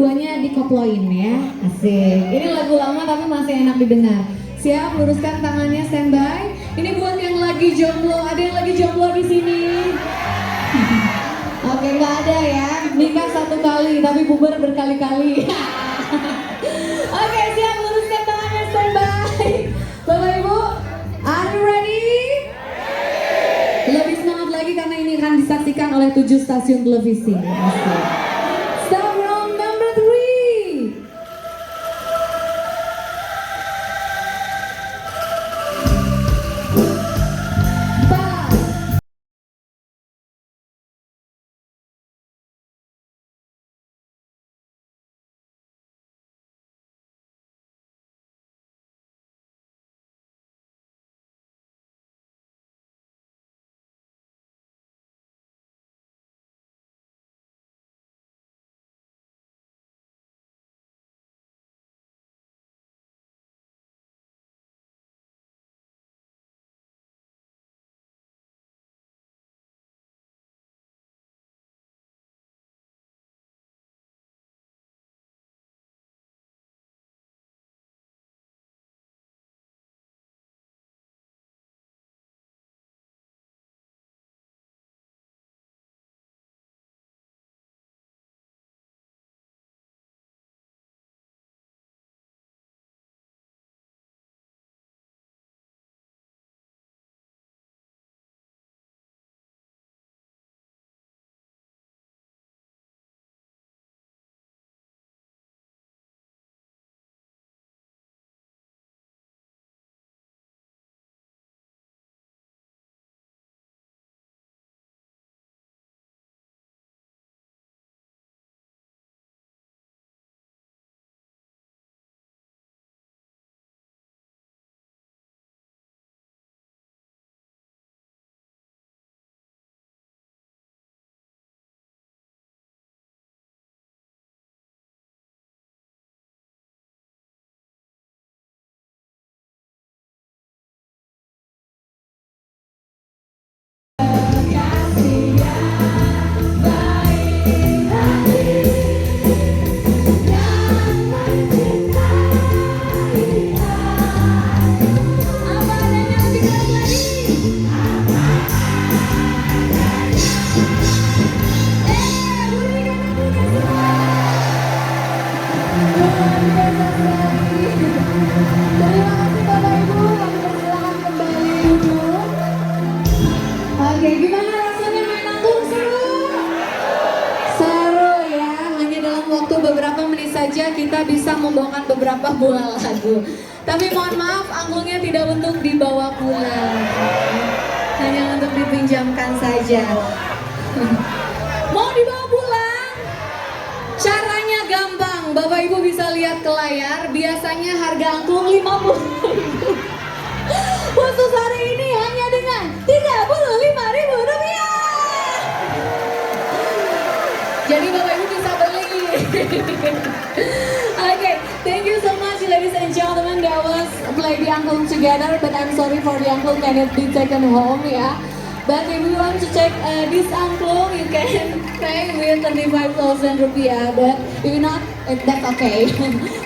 keduanya dikoploin ya. Asik. Ini lagu lama tapi masih enak didengar. Siap, luruskan tangannya, standby. Ini buat yang lagi jomblo. Ada yang lagi jomblo di sini? Oke, nggak ada ya. Nikah satu kali tapi bubar berkali-kali. Oke, siap, luruskan tangannya, standby. Bapak Ibu, are you ready? Lebih semangat lagi karena ini akan disaksikan oleh 7 stasiun televisi. Asik. Start from number 3. Oke, gimana rasanya main angklung? Seru? Seru ya, hanya dalam waktu beberapa menit saja kita bisa membawakan beberapa buah lagu. Tapi mohon maaf, angklungnya tidak untuk dibawa pulang, hanya untuk dipinjamkan saja. Mau dibawa pulang? Caranya gampang, Bapak Ibu bisa lihat ke layar. Biasanya harga angklung 50.000. Khusus hari ini hanya dengan 35.000 rupiah. Jadi Bapak Ibu bisa beli. Okay, thank you so much ladies and gentlemen. That was play the angklung together, but I'm sorry for the angklung cannot be taken home ya. But if you want to check this angklung, you can pay with 35.000 rupiah. But if not, that's okay.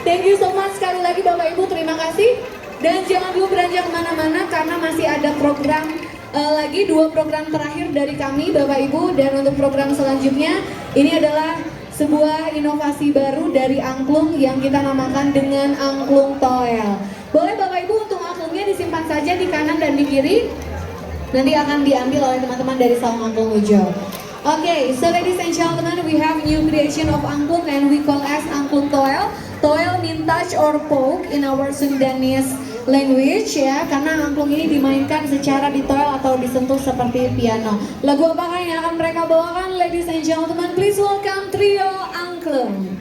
Thank you so much sekali lagi Bapak Ibu, terima kasih. Dan jangan dulu beranjak kemana-mana karena masih ada program lagi, 2 program terakhir dari kami Bapak Ibu. Dan untuk program selanjutnya, ini adalah sebuah inovasi baru dari angklung yang kita namakan dengan angklung toel. Boleh Bapak Ibu untuk angklungnya disimpan saja di kanan dan di kiri. Nanti akan diambil oleh teman-teman dari Saung Angklung Ujo. Okay, so ladies and gentlemen, we have new creation of angklung and we call as angklung toel. Toel mean touch or poke in our Sundanese language ya, karena angklung ini dimainkan secara ditoel atau disentuh seperti piano. Lagu apakah yang akan mereka bawakan? Ladies and gentlemen, please welcome trio angklung.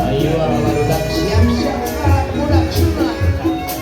Ayo anak-anak siap-siap budak sunat.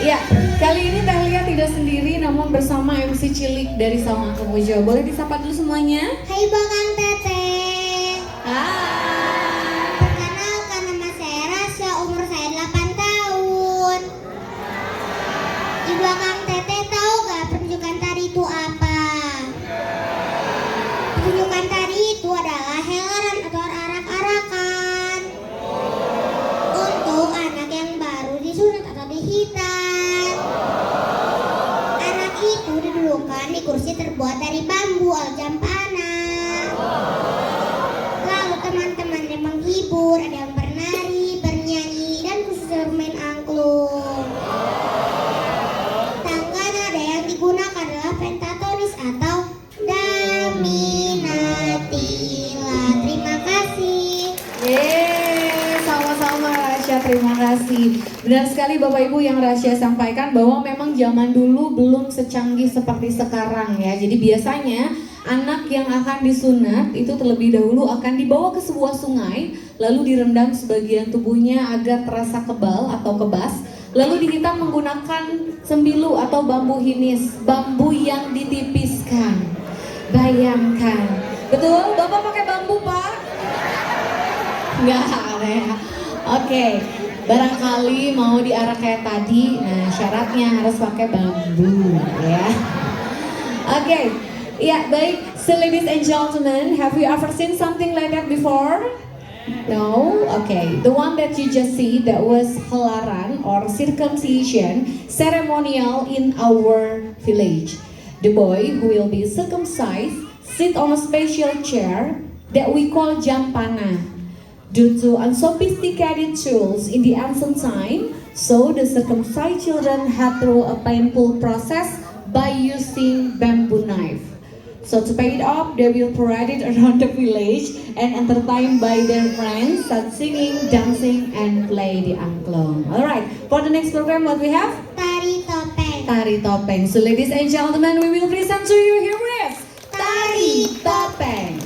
Ya, kali ini Teh Lia tidak sendiri namun bersama MC Cilik dari Sawang Kemujo. Boleh disapa dulu semuanya? Hai Bakang Teteh. Hai. Perkenalkan, nama saya Rasya, umur saya 8 tahun. Di belakang Teteh tahu gak pertunjukan tari itu apa? Pertunjukan tari itu adalah helaran atau arak-arakan untuk anak yang baru disunat atau dihitan. Anak itu didudukkan di kursi terbuat dari bambu aljampana. Lalu teman-temannya menghibur, ada yang bernari, bernyanyi, dan khusus bermain angklung. Tangga nada yang digunakan adalah pentatonis atau daminatila. Terima kasih. Yeay, sama-sama Rasya, terima kasih. Benar sekali Bapak Ibu yang Rasya sampaikan bahwa memang zaman dulu belum secanggih seperti sekarang ya. Jadi biasanya anak yang akan disunat itu terlebih dahulu akan dibawa ke sebuah sungai, lalu direndam sebagian tubuhnya agar terasa kebal atau kebas, lalu dihitam menggunakan sembilu atau bambu hinis, bambu yang ditipiskan. Bayangkan, betul? Bapak pakai bambu Pak? Enggak ya. Oke, barangkali mau diarak kayak tadi, nah syaratnya harus pakai bambu ya. Oke, ya baik. So ladies and gentlemen, have you ever seen something like that before? No? Okay. The one that you just see, that was helaran or circumcision ceremonial in our village. The boy who will be circumcised sit on a special chair that we call jampana. Due to unsophisticated tools in the ancient time, so the circumcised children had through a painful process by using bamboo knife. So to pay it off, they will parade it around the village and entertained by their friends, start singing, dancing, and play the angklung. Alright, for the next program, what we have? Tari topeng. Tari topeng. So ladies and gentlemen, we will present to you here with Tari Topeng.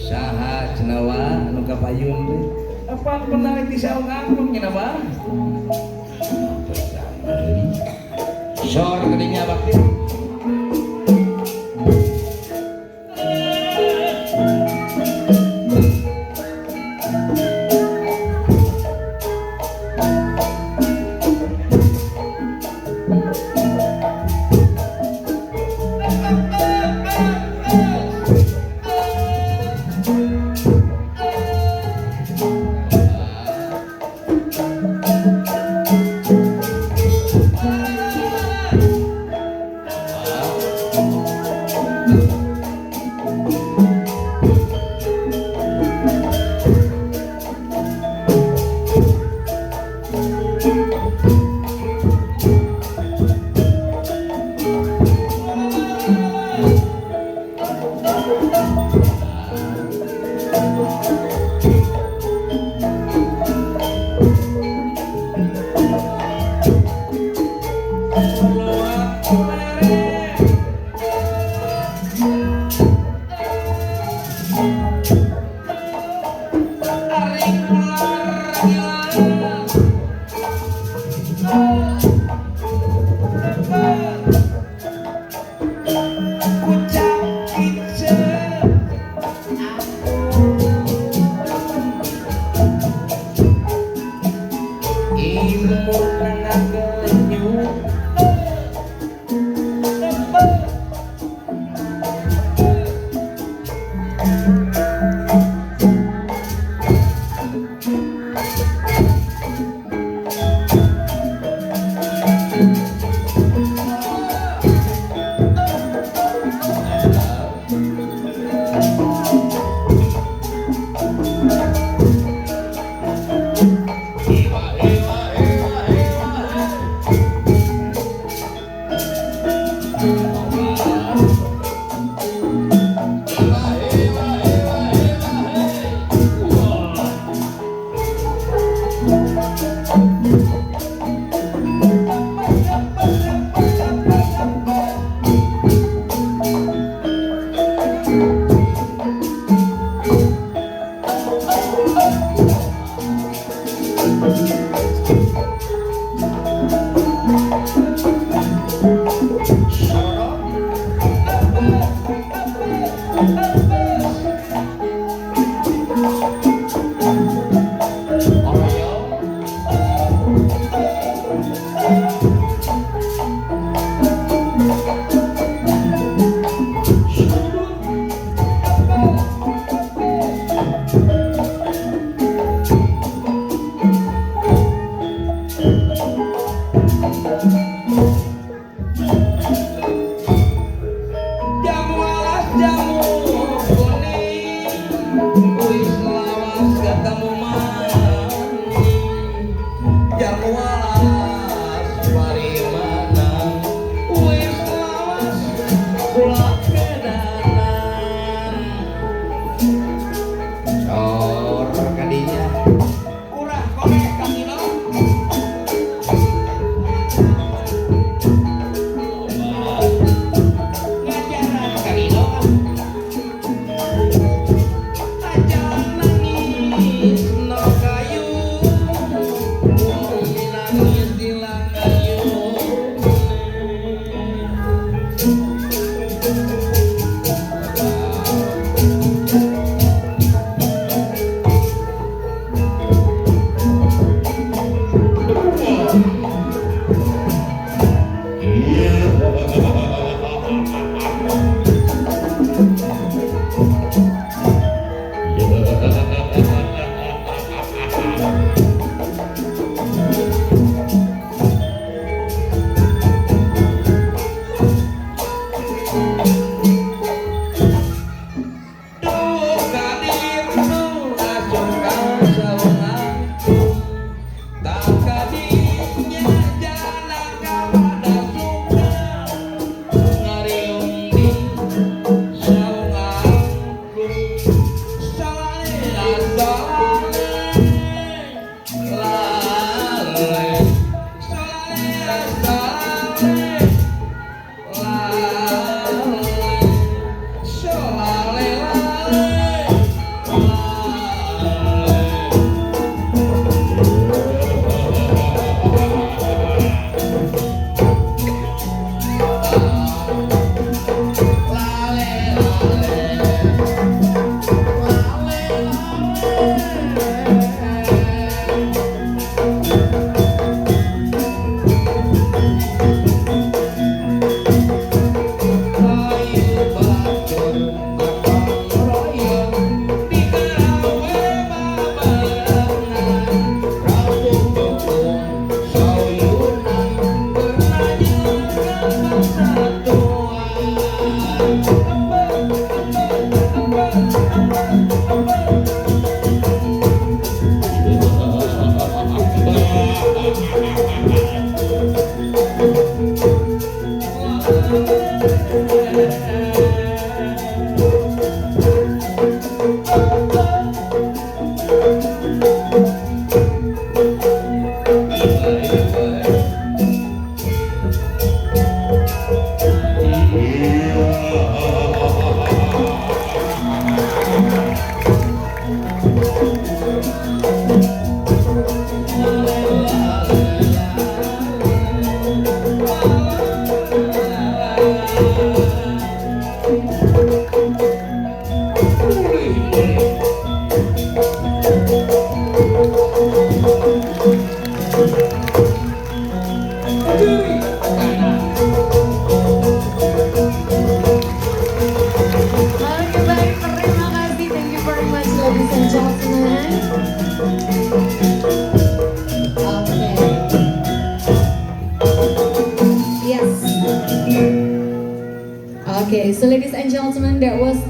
Saha cenawa anu kapayun teh apaan penarik di saung angklung nya ba sor geuning bakti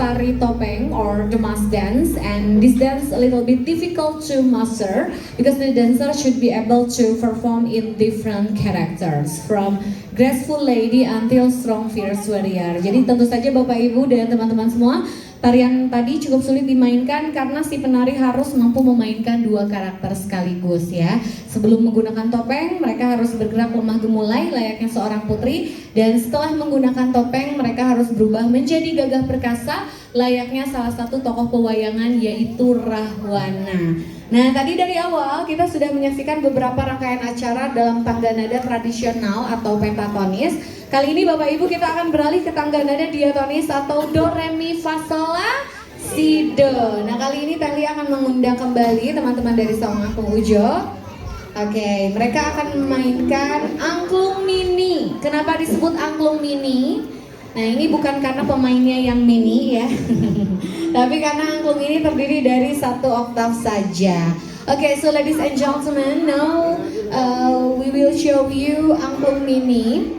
tari topeng or the mask dance, and this dance a little bit difficult to master because the dancer should be able to perform in different characters from graceful lady until strong fierce warrior. Jadi tentu saja Bapak Ibu dan teman-teman semua, tarian tadi cukup sulit dimainkan karena si penari harus mampu memainkan dua karakter sekaligus ya. Sebelum menggunakan topeng, mereka harus bergerak lemah gemulai layaknya seorang putri, dan setelah menggunakan topeng, mereka harus berubah menjadi gagah perkasa layaknya salah satu tokoh pewayangan yaitu Rahwana. Nah, tadi dari awal kita sudah menyaksikan beberapa rangkaian acara dalam tangga nada tradisional atau pentatonis. Kali ini Bapak Ibu kita akan beralih ke tangga nada diatonis atau do re mi fa sol la si do. Nah, kali ini Teli akan mengundang kembali teman-teman dari Saung Angklung Ujo. Oke, mereka akan memainkan angklung mini. Kenapa disebut angklung mini? Nah, ini bukan karena pemainnya yang mini ya. Tapi karena angklung ini terdiri dari 1 oktav saja. Okay, so ladies and gentlemen, now we will show you angklung mini.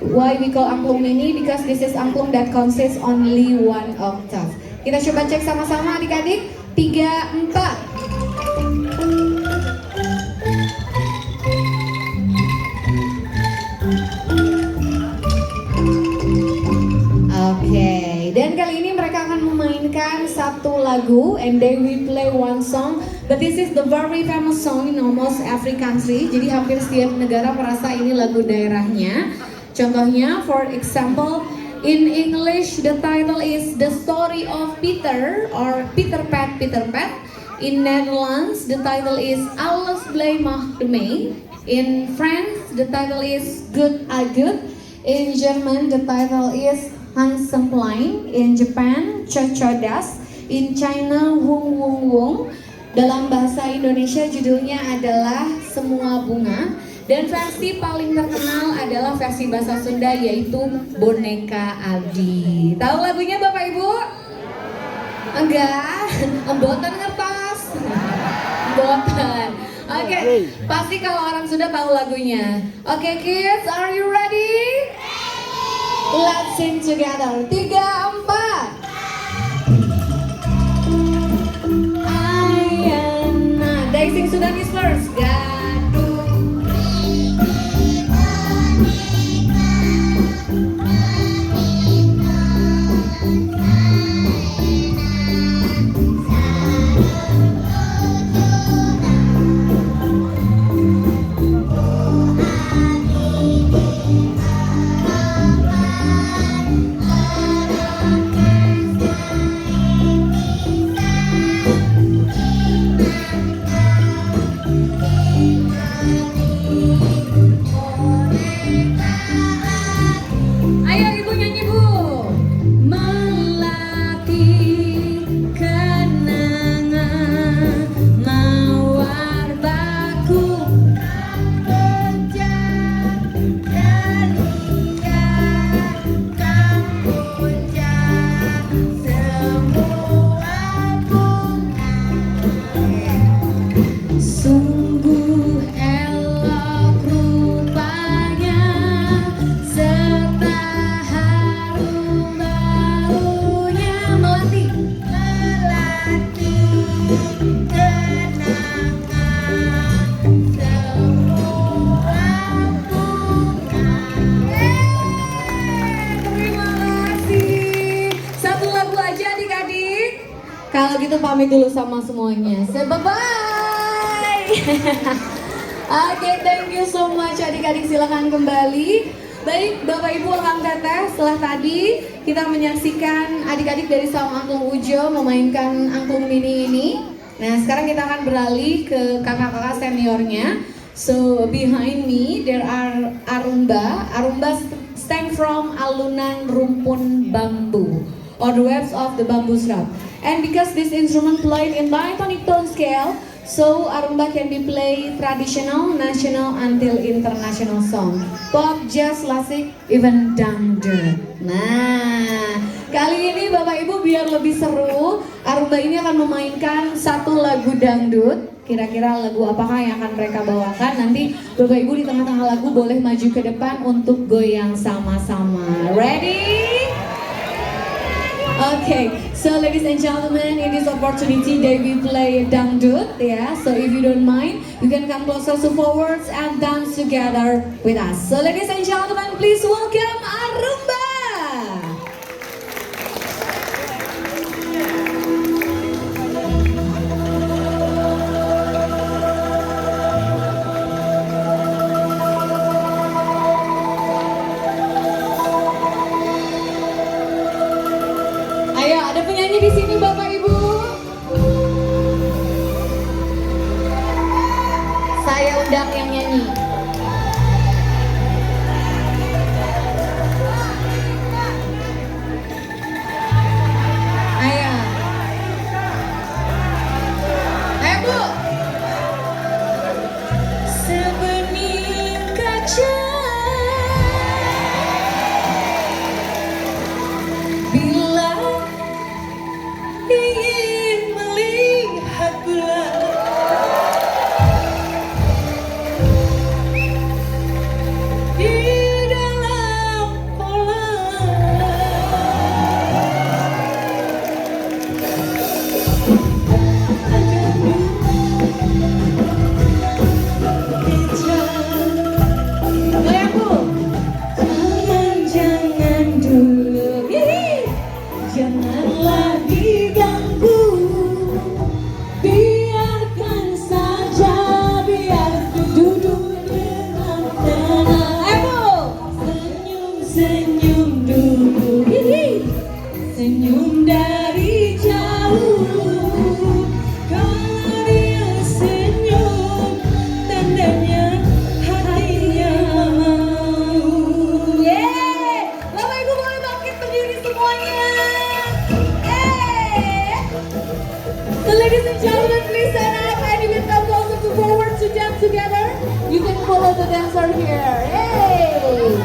Why we call angklung mini? Because this is angklung that consists only 1 octave. Kita coba cek sama-sama adik-adik. 3, 4. Oke, dan kali ini mereka akan memainkan satu lagu, and they will play one song. But this is the very famous song in almost every country. Jadi hampir setiap negara merasa ini lagu daerahnya. Contohnya, for example, in English the title is The Story of Peter or Peter Pat, Peter Pat. In Netherlands the title is Alles blij mag de mee. In France the title is Good a Good. In German the title is Handsome Plein. In Japan Chochodas. In China Wung Wung Wung. Dalam bahasa Indonesia judulnya adalah Semua Bunga. Dan versi paling terkenal adalah versi bahasa Sunda yaitu Boneka Abdi. Tahu lagunya Bapak Ibu? Enggak? Embotan ngertos? Embotan. Oke, pasti kalau orang Sunda tahu lagunya. Oke, kids, are you ready? Let's sing together. 3, 4. Ayana. They sing Sudanese first. Gaduh. Kalau gitu pamit dulu sama semuanya. Say bye-bye. Oke, thank you so much adik-adik, silakan kembali. Baik, Bapak Ibu rekan teteh, setelah tadi kita menyaksikan adik-adik dari Saung Angklung Ujo memainkan angklung mini ini. Nah, sekarang kita akan beralih ke kakak-kakak seniornya. So, behind me there are Arumba. Arumba stand from alunan rumpun bambu or the waves of the bamboo shrub. And because this instrument played in diatonic tone scale, so Arumba can be played traditional, national, until international song. Pop, jazz, classic, even dangdut. Nah, kali ini Bapak Ibu biar lebih seru, Arumba ini akan memainkan satu lagu dangdut. Kira-kira lagu apakah yang akan mereka bawakan? Nanti Bapak Ibu di tengah-tengah lagu boleh maju ke depan untuk goyang sama-sama. Ready? Okay, So ladies and gentlemen, in this opportunity they will play dangdut, yeah. So if you don't mind, you can come closer to forwards and dance together with us. So ladies and gentlemen, please welcome Arumba. Ayo, ada penyanyi di sini Bapak Ibu. Saya undang yang nyanyi. Ayo. Ayo Bu. Sebening kaca bila ingin melihat bulan di dalam kolam, jangan dulu, janganlah diganggu, biarkan saja, biar duduk dengan tenang. Senyum dulu, senyum dari jauh. Kalau dia senyum, tandanya hatinya mau. Yeay, Bapak Ibu boleh bangkit berdiri semuanya. So ladies and gentlemen, please stand up and you can come closer to forward to dance together. You can follow the dancer here. Yay!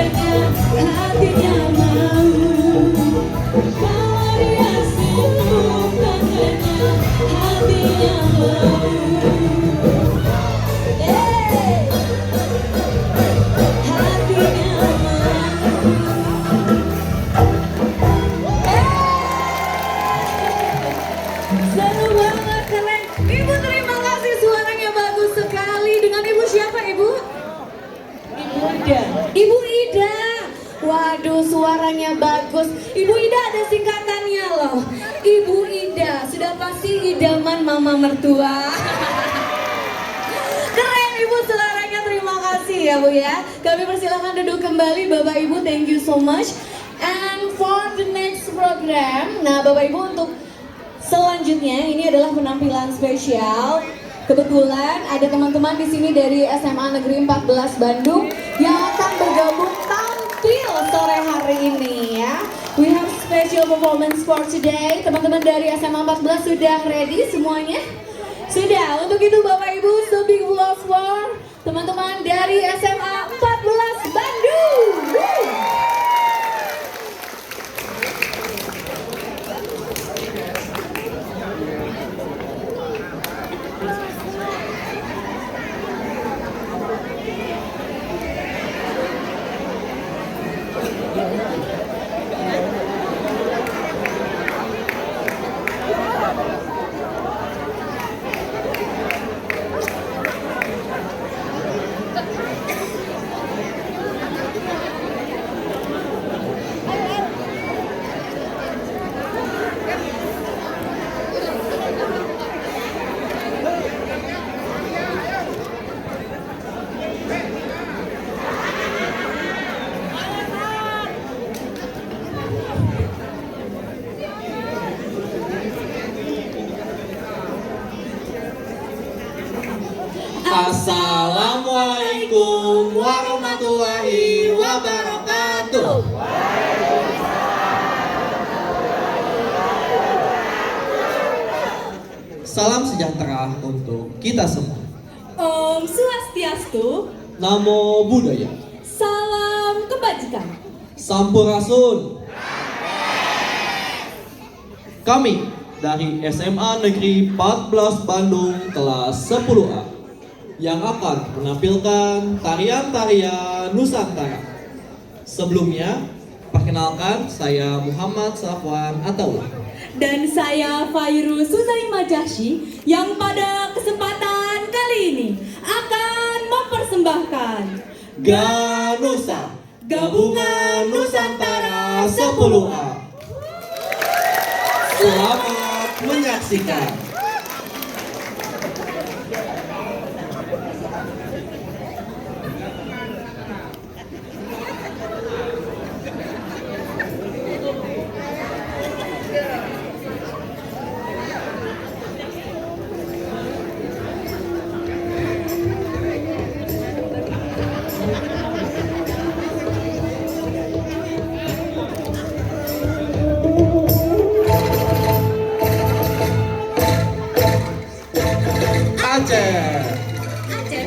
katanya hatinya mau. Kalau dia senyum katanya hatinya mau. Seru banget, keren. Ibu terima kasih, suaranya bagus sekali. Dengan Ibu siapa Ibu? Ibu Ida. Ibu Ida. Waduh, suaranya bagus. Ibu Ida ada singkatannya loh. Ibu Ida, sudah pasti idaman mama mertua. Keren Ibu suaranya, terima kasih ya Bu ya. Kami persilakan duduk kembali Bapak Ibu, thank you so much. And for the next program, nah Bapak Ibu untuk selanjutnya ini adalah penampilan spesial. Kebetulan ada teman-teman di sini dari SMA Negeri 14 Bandung yang akan bergabung tampil sore hari ini ya. We have special performance for today. Teman-teman dari SMA 14 sudah ready semuanya? Sudah. Untuk itu Bapak Ibu, so big applause for teman-teman dari SMA 14 Bandung. Woo! Assalamualaikum warahmatullahi wabarakatuh. Salam sejahtera untuk kita semua. Om Swastiastu. Namo Buddhaya. Salam kebajikan. Sampurasun. Kami dari SMA Negeri 14 Bandung kelas 10A yang akan menampilkan tarian-tarian Nusantara. Sebelumnya, perkenalkan saya Muhammad Safwan Ataullah. Dan saya Fairu Suzai Majahshi yang pada kesempatan kali ini akan mempersembahkan Ganusa, Gabungan Nusantara 10A. Selamat menyaksikan. Aceh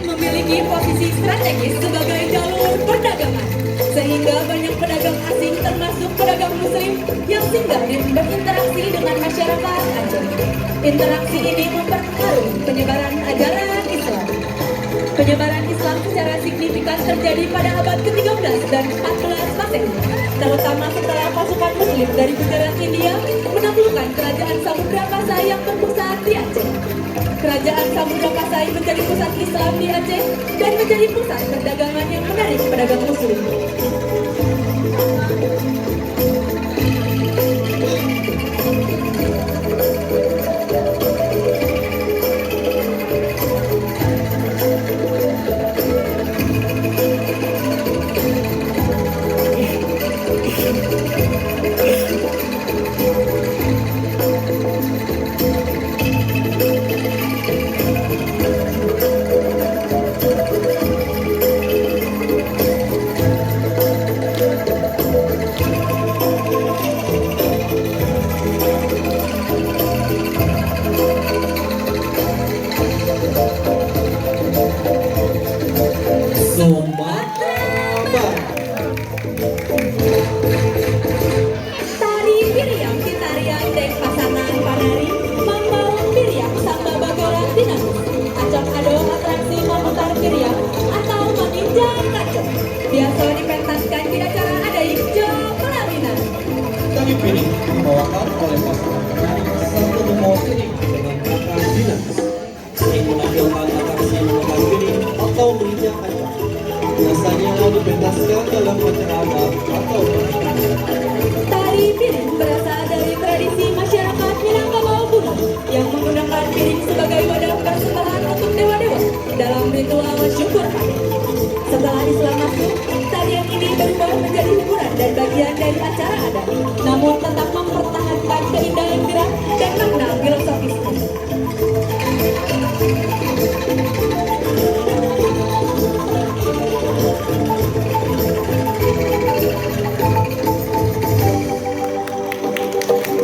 memiliki posisi strategis sebagai jalur perdagangan, sehingga banyak pedagang asing termasuk pedagang muslim yang singgah dan berinteraksi dengan masyarakat Aceh. Interaksi ini memperpengaruhi penyebaran ajaran Islam. Penyebaran Islam secara signifikan terjadi pada abad ke-13 dan 14 Masehi, terutama setelah pasukan muslim dari Gujarat India menaklukkan kerajaan Samudra Pasai yang berpusat di Aceh. Kerajaan Samudra Pasai menjadi pusat Islam di Aceh dan menjadi pusat perdagangan yang menarik pedagang muslim. Piring dibawakan oleh pasukan penari Satu Membawa Piring dengan kakak dinas. Sering menampilkan atraksi memakan piring atau menginjak kaca. Biasanya dipentaskan dalam acara adat atau pernikahan. Tari piring berasal dari tradisi masyarakat Minangkabau kuno yang menggunakan piring sebagai wadah persembahan untuk dewa-dewa dalam ritual syukur kali. Setelah Islam masuk, tarian ini berubah menjadi hiburan dan bagian dari acara adat, namun tetap mempertahankan keindahan gerak dan makna filosofisnya.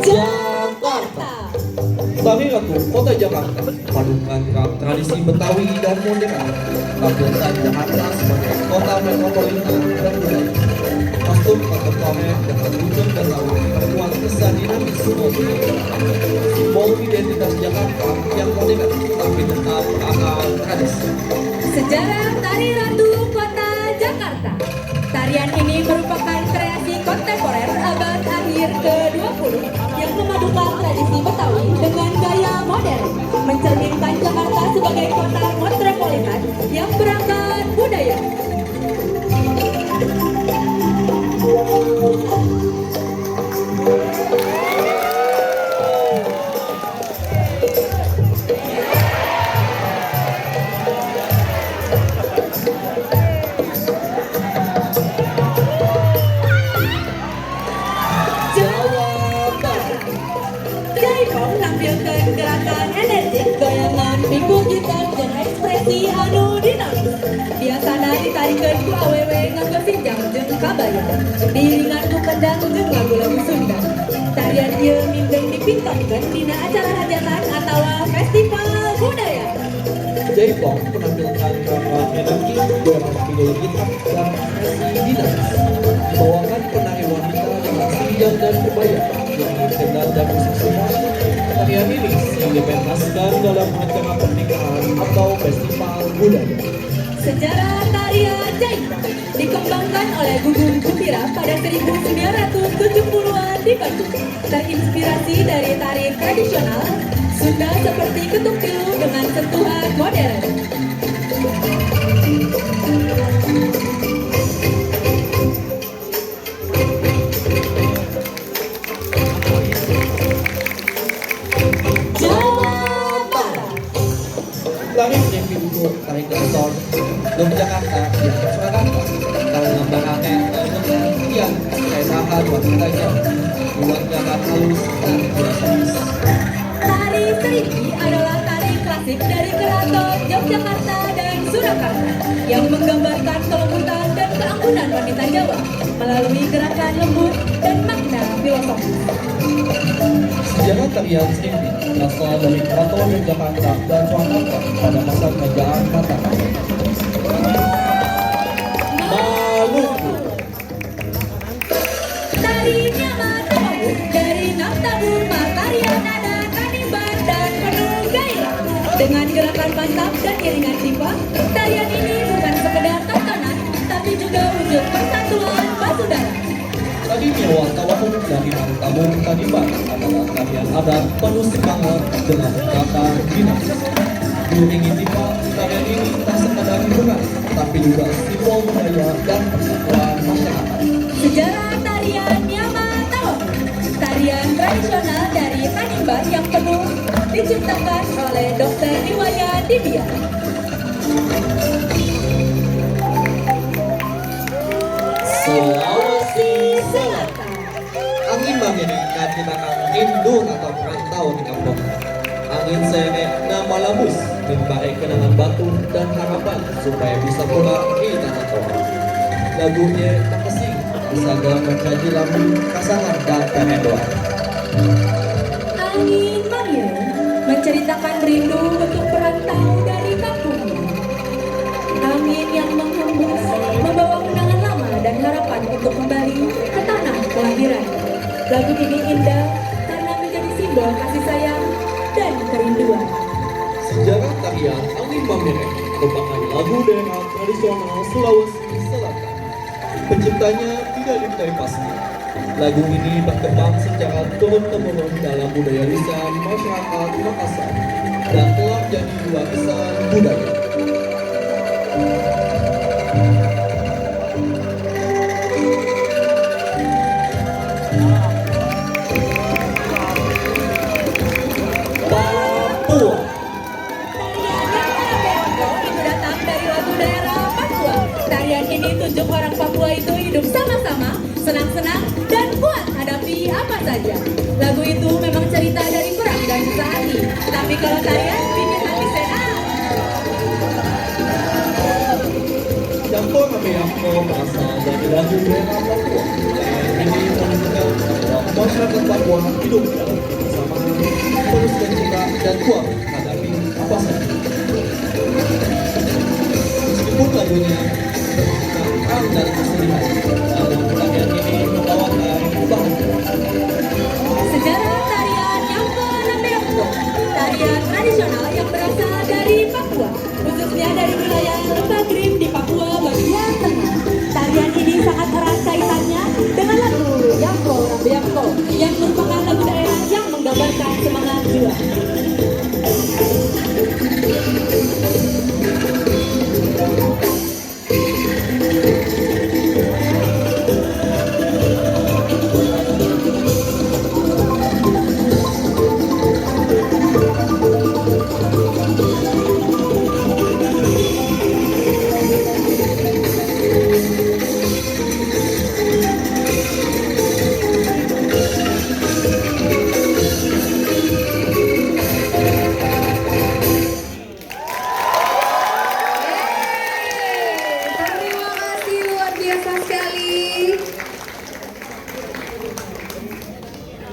Jakarta. Tari Ratu Kota Jakarta padukan tradisi Betawi dan modern, tampilkan Jakarta sebagai kota metropolitan dan budaya. Kostum kontemporer dengan wujud Betawi membuat kesan dinamis simbol identitas Jakarta yang modern tapi tetap akar tradisi. Sejarah Tari Ratu Kota Jakarta. Tarian ini merupakan kreasi kontemporer abad akhir ke-20 yang memadukan tradisi Betawi dengan gaya modern, mencerminkan Jakarta sebagai kota metropolitan yang berangkat budaya. Jaipong menampilkan gerakan energik, goyangan pikul gitar dan ekspresi anu dinamis. Biasana ditarikan ku awewe nganggo sinjang jeung kabaya, diiringan ku kendang jeung lagu-lagu Sunda. Tarian ieu mindeng dipintokeun dina acara hajatan atawa festival budaya. Jaipong menampilkan gerakan energi, goyangan pikul gitar dan ekspresi dinamis. Dibawakan penari wanita dengan sinjang dan kebaya yang kendang dan musik Sunda. Tarian ini sering dipentaskan dalam acara pernikahan atau festival budaya. Sejarah tarian Jaipong dikembangkan oleh Gugum Gumbira pada 1970-an di Bandung. Terinspirasi dari tari tradisional Sunda seperti ketuk pilu dengan sentuhan modern. Jawa Barat. Tari Devi untuk tari Gaston, Yogyakarta, yang Surakarta, kalau ngambangaken yang kaisahan wanitanya, buat jangan halus dan biasa. Tari Seriki adalah tari klasik dari keraton Yogyakarta dan Surakarta yang menggambarkan kelembutan dan keanggunan wanita Jawa melalui gerakan lembut dan makna filosofis. Sejarah tarian Seriki berasal dari keraton Yogyakarta dan Surakarta pada masa kerajaan Mataram. Maluku. Tari Nyamatawu dari Naptabur Tarian Nada Kanimbar dan penuh gairah. Dengan gerakan mantap dan iringan sipa, tarian ini bukan sekedar tontonan, tapi juga wujud persatuan basudara. Tari Nyawa Tawahu dari Tabung Kanimbar adalah tarian adat penuh semangat dengan kata dinas. Diiringi tipa, tarian ini tak sekadar hiburan, tapi juga simbol budaya dan persatuan masyarakat. Sejarah tarian Nyamatawu, tarian tradisional dari Kanimbar yang penuh diciptakan oleh Dr. Iwayan Dibia. Sulawesi Selatan. Angin mengiringkan tindakan rindu atau perantau di kampung. Angin serek nama labus memberi kenangan batu dan harapan supaya bisa pulang di tanah tua. Lagunya tak asing, bisa dalam mengkaji lagu pasangan dan peredoan. Angin manggil menceritakan rindu untuk perantau dari kampungnya. Angin yang menghembus membawa kenangan lama dan harapan untuk kembali ke tanah kelahiran. Lagu ini indah karena menjadi simbol kasih sayang dan kerinduan. Sejarah tarian Angin Mamerek merupakan lagu daerah tradisional Sulawesi Selatan. Penciptanya tidak diketahui pasti, Lagu ini berkembang secara turun-temurun dalam budaya lisan masyarakat Makassar dan telah jadi warisan budaya. Papua. Itu datang dari lagu daerah Papua. Tarian ini tunjuk orang Papua itu hidup sama-sama, senang-senang, dan kuat hadapi apa saja. Lagu itu memang cerita dari perang dan sehari. Tapi kalau tarian bikin hati senang. Campur kami berasal dari lagu daerah Papua. Ini menunjukkan bahwa masyarakat Papua hidup dalam kebersamaan, terus bercita dan kuat hadapi apa saja. Meskipun lagunya menunjukkan perang dan kesedihan, namun tarian ini membawakan kebahagiaan. Sejarah tarian yang ke-6, tarian tradisional yang berasal dari Papua, khususnya dari wilayah Lembah Grim di Papua bagian tengah. Tarian ini sangat erat kaitannya dengan lagu Yangko Rambiangko yang merupakan lagu daerah yang menggambarkan semangat jiwa. Terima kasih luar biasa sekali.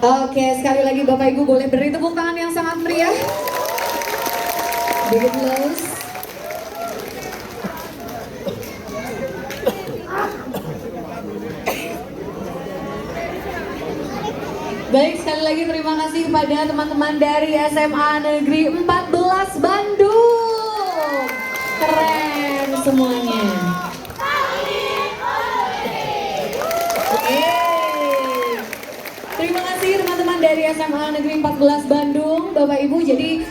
Oke, sekali lagi Bapak Ibu boleh beri tepuk tangan yang sangat meriah. Big applause. Baik, sekali lagi terima kasih kepada teman-teman dari SMA Negeri 14 Bandung. Keren semuanya. Yeay. Terima kasih teman-teman dari SMA Negeri 14 Bandung, Bapak Ibu. Jadi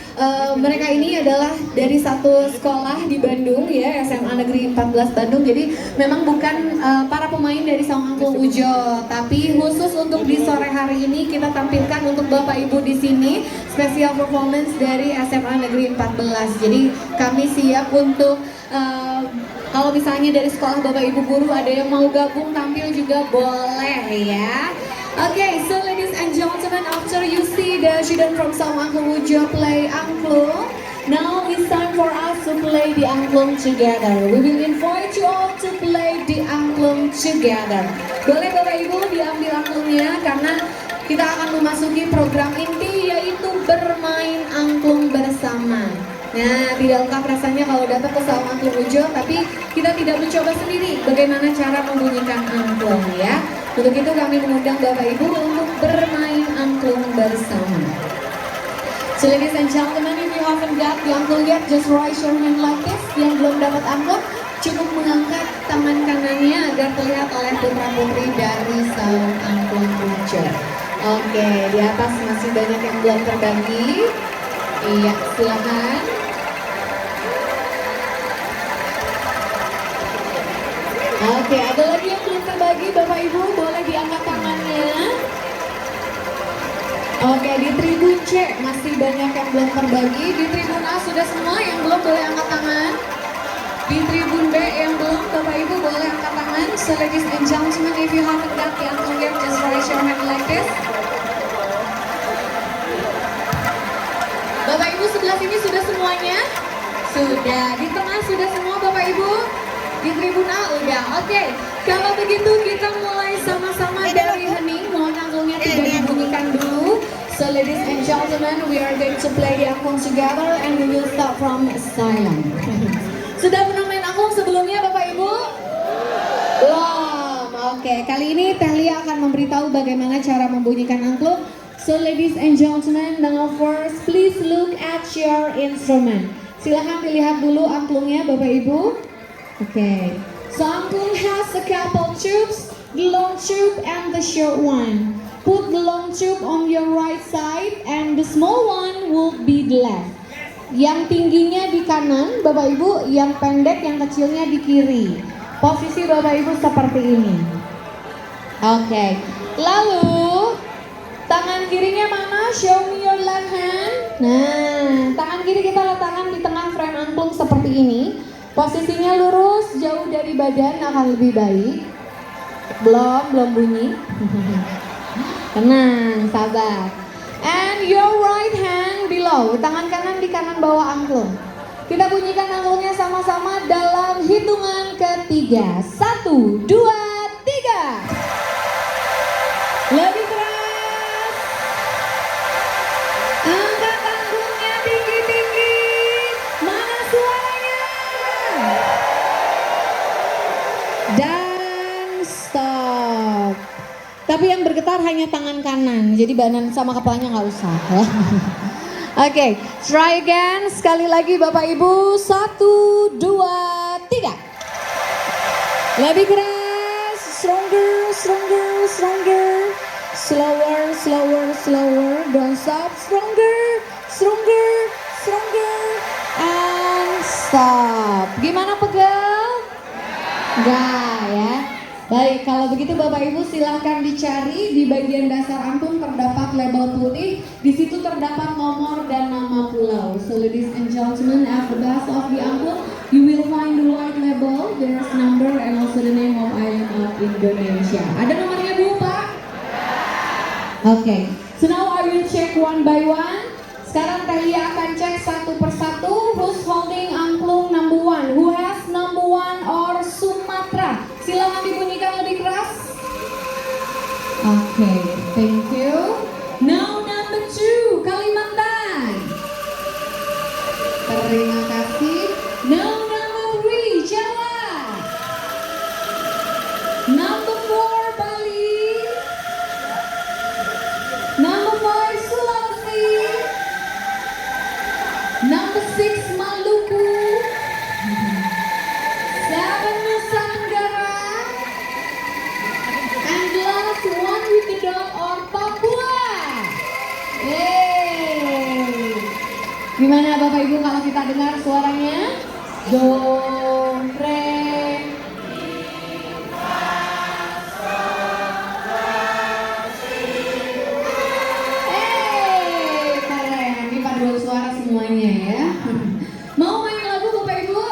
mereka ini adalah dari satu sekolah di Bandung ya, SMA Negeri 14 Bandung. Jadi memang bukan para pemain dari Saung Angklung Ujo, tapi khusus untuk di sore hari ini kita tampilkan untuk Bapak Ibu di sini special performance dari SMA Negeri 14. Jadi kami siap untuk kalau misalnya dari sekolah Bapak Ibu guru ada yang mau gabung tampil juga boleh ya. Okay, so ladies and gentlemen, after you see the student from Saung Angklung Ujo play angklung, now it's time for us to play the angklung together. We will invite you all to play the angklung together. Boleh Bapak Ibu diambil angklungnya karena kita akan memasuki program inti yaitu bermain angklung bersama. Nah, tidak lengkap rasanya kalau datang ke Saung Angklung Ujo, tapi kita tidak mencoba sendiri bagaimana cara membunyikan angklung ya. Untuk itu kami mengundang Bapak Ibu untuk bermain angklung bersama. So ladies and gentlemen, if you haven't got the angklung yet, just raise your hand like this. Yang belum dapat angklung, cukup mengangkat tangan kanannya agar terlihat oleh putra-putri dari Saung Angklung Ujo. Oke, di atas masih banyak yang belum terbagi. Iya, silakan. Oke, ada lagi yang belum terbagi, Bapak Ibu boleh diangkat tangannya. Oke, di tribun C masih banyak yang belum terbagi. Di tribun A sudah semua, yang belum boleh angkat tangan. Di tribun B yang belum, Bapak Ibu boleh angkat tangan. So ladies and gentlemen, if you haven't got the angklung yet, just raise your hand like this. Bapak Ibu sebelah sini sudah semuanya? Sudah. Di tengah sudah semua Bapak Ibu? Di tribun A udah. Oke. Kalau begitu kita mulai sama-sama dari hening. Mohon angklungnya tidak dibunyikan dulu. So ladies and gentlemen, we are going to play the angklung together and we will start from silent. Sudah pernah main angklung sebelumnya Bapak Ibu? Belum. Oke, kali ini Tehlia akan memberitahu bagaimana cara membunyikan angklung. So ladies and gentlemen, now first please look at your instrument. Silahkan dilihat dulu angklungnya Bapak Ibu. Okay. So angklung has a couple tubes. the long tube and the short one. Put the long tube on your right side and the small one will be the left. Yang tingginya di kanan, Bapak Ibu, yang pendek, yang kecilnya di kiri. Posisi Bapak Ibu seperti ini. Oke. Lalu tangan kirinya mana? Show me your left hand. Nah, tangan kiri kita letakkan di tengah frame angklung seperti ini. Posisinya lurus, jauh dari badan akan lebih baik. Belum bunyi. Tenang, sabar. And your right hand below. Tangan kanan di kanan bawah angklung. Kita bunyikan angklungnya sama-sama dalam hitungan ketiga. 1, 2, 3. Lebih keras. Angkat angklungnya tinggi-tinggi. Mana suaranya? Dan stop. Tapi yang bergetar hanya tangan kanan. Jadi badan sama kepalanya nggak usah. Oke, try again. Sekali lagi Bapak Ibu. 1, 2, 3. Lebih keras. Stronger, stronger, stronger. Slower, slower, slower. Don't stop. Stronger, stronger, stronger. And stop. Gimana, pegel? Enggak ya. Baik, kalau begitu Bapak Ibu silahkan dicari di bagian dasar angklung terdapat label putih. Di situ terdapat nomor dan nama pulau. So ladies and gentlemen, at the base of the angklung, you will find the white label. There's number and also the name of island of Indonesia. Ada nomornya Bu, Pak? Okay, so now I will check one by one. Sekarang Tehlia akan cek satu persatu. Who's holding angklung number 1? Who has number 1 or Sumatra? Silakan dibunyikan lebih keras. Okay, thank you. Now number 2, Kalimantan. Terima kasih. Now number 3, Jawa. Number 4, Bali. Number 5, Sulawesi. Number 6, Maluku. 7, Nusa Tenggara. And the last one with the dot or Papua. Yeay. Gimana Bapak Ibu kalau kita dengar suaranya? Do, re, keren. Ini paduan suara semuanya ya. Mau main lagu Bapak Ibu?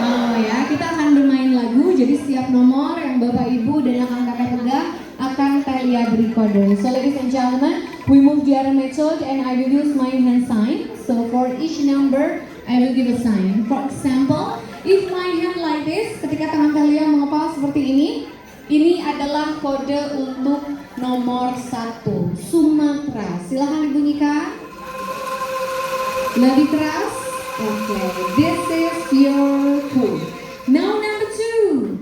Mau ya. Kita akan bermain lagu. Jadi setiap nomor yang Bapak Ibu dan yang akan kakak pegang akan Tehlia beri kode. So ladies and gentlemen, we move the other method and I will use my hand sign. So for each number, I will give a sign. For example, if my hand like this, ketika tangan Tehlia mengepal seperti ini adalah kode untuk nomor 1, Sumatera. Silahkan dibunyikan. Lebih keras. Okay, this is your code. Now number 2,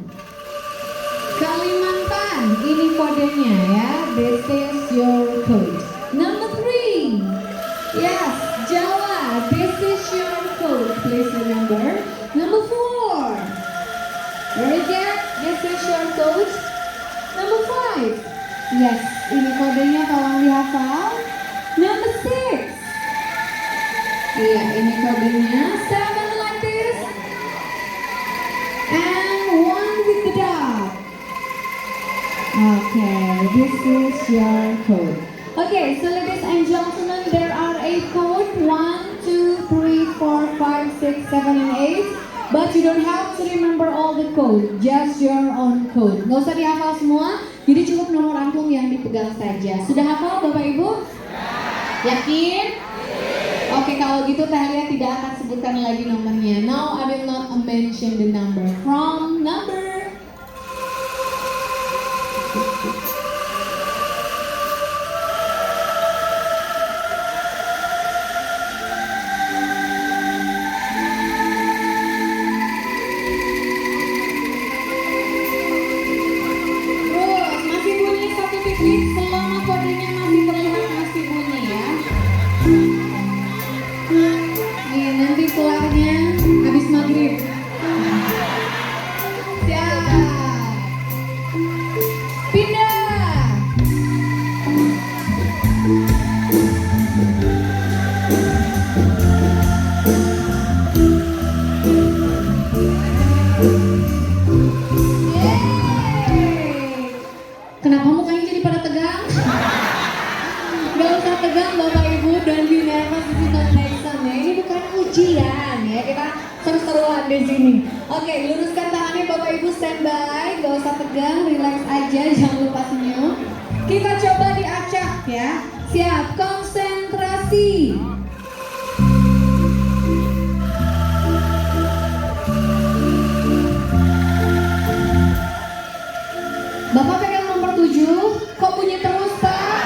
Kalimantan. Ini kodenya ya. This is your code. Number 3, yes, Jawa. This is your code. Please remember. Number 4, very good. This is your code. Number 5, yes, ini kodenya tolong dihafal. Number 6. Iya, ini kodenya 7 like this. And 1 with the dot. Okay, this is your code. Okay, so ladies and gentlemen, there are 8 code. 1, 2, 3, 4, 5, 6, 7, and 8. But you don't have to remember all the code, just your own code. Nggak usah dihafal semua, jadi cukup nomor angklung yang dipegang saja. Sudah hafal Bapak Ibu? Yakin? Oke, kalau gitu Tehlia tidak akan sebutkan lagi nomornya. Now I will not mention the number. From number terus masih bunyi 1 titik selama kodenya masih terlihat masih bunyi ya. Nih nanti keluarnya habis maghrib. Siap. Kenapa mukanya jadi pada tegang? Gak usah tegang Bapak Ibu, don't be nervous, this is not an exam ya. Ini bukan ujian ya, kita seru-seruan di sini. Oke, luruskan tangannya Bapak Ibu, standby, gak usah tegang, relax aja, jangan lupa senyum. Kita coba diacak ya. Siap, konsentrasi. Bapak pegang nomor 7, kok bunyi terus Pak?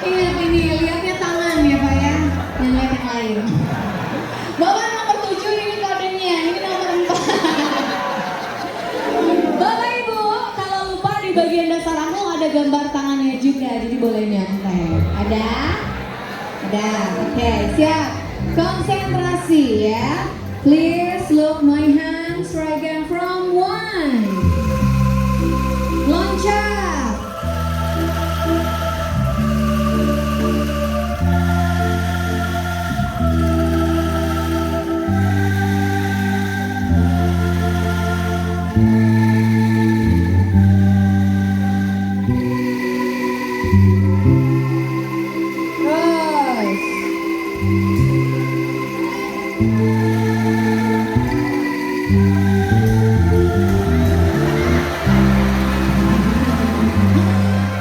Ingat ini, lihatnya tangan ya Pak ya, yang lihat yang lain. Bapak nomor 7 ini kodenya, ini nomor 4. Bapak Ibu, kalau lupa di bagian dasar angklung ada gambar tangannya juga, jadi boleh nyontek. Ada? Ada, oke siap. Konsentrasi ya. Please look my hands, right hand from 1. Loncat.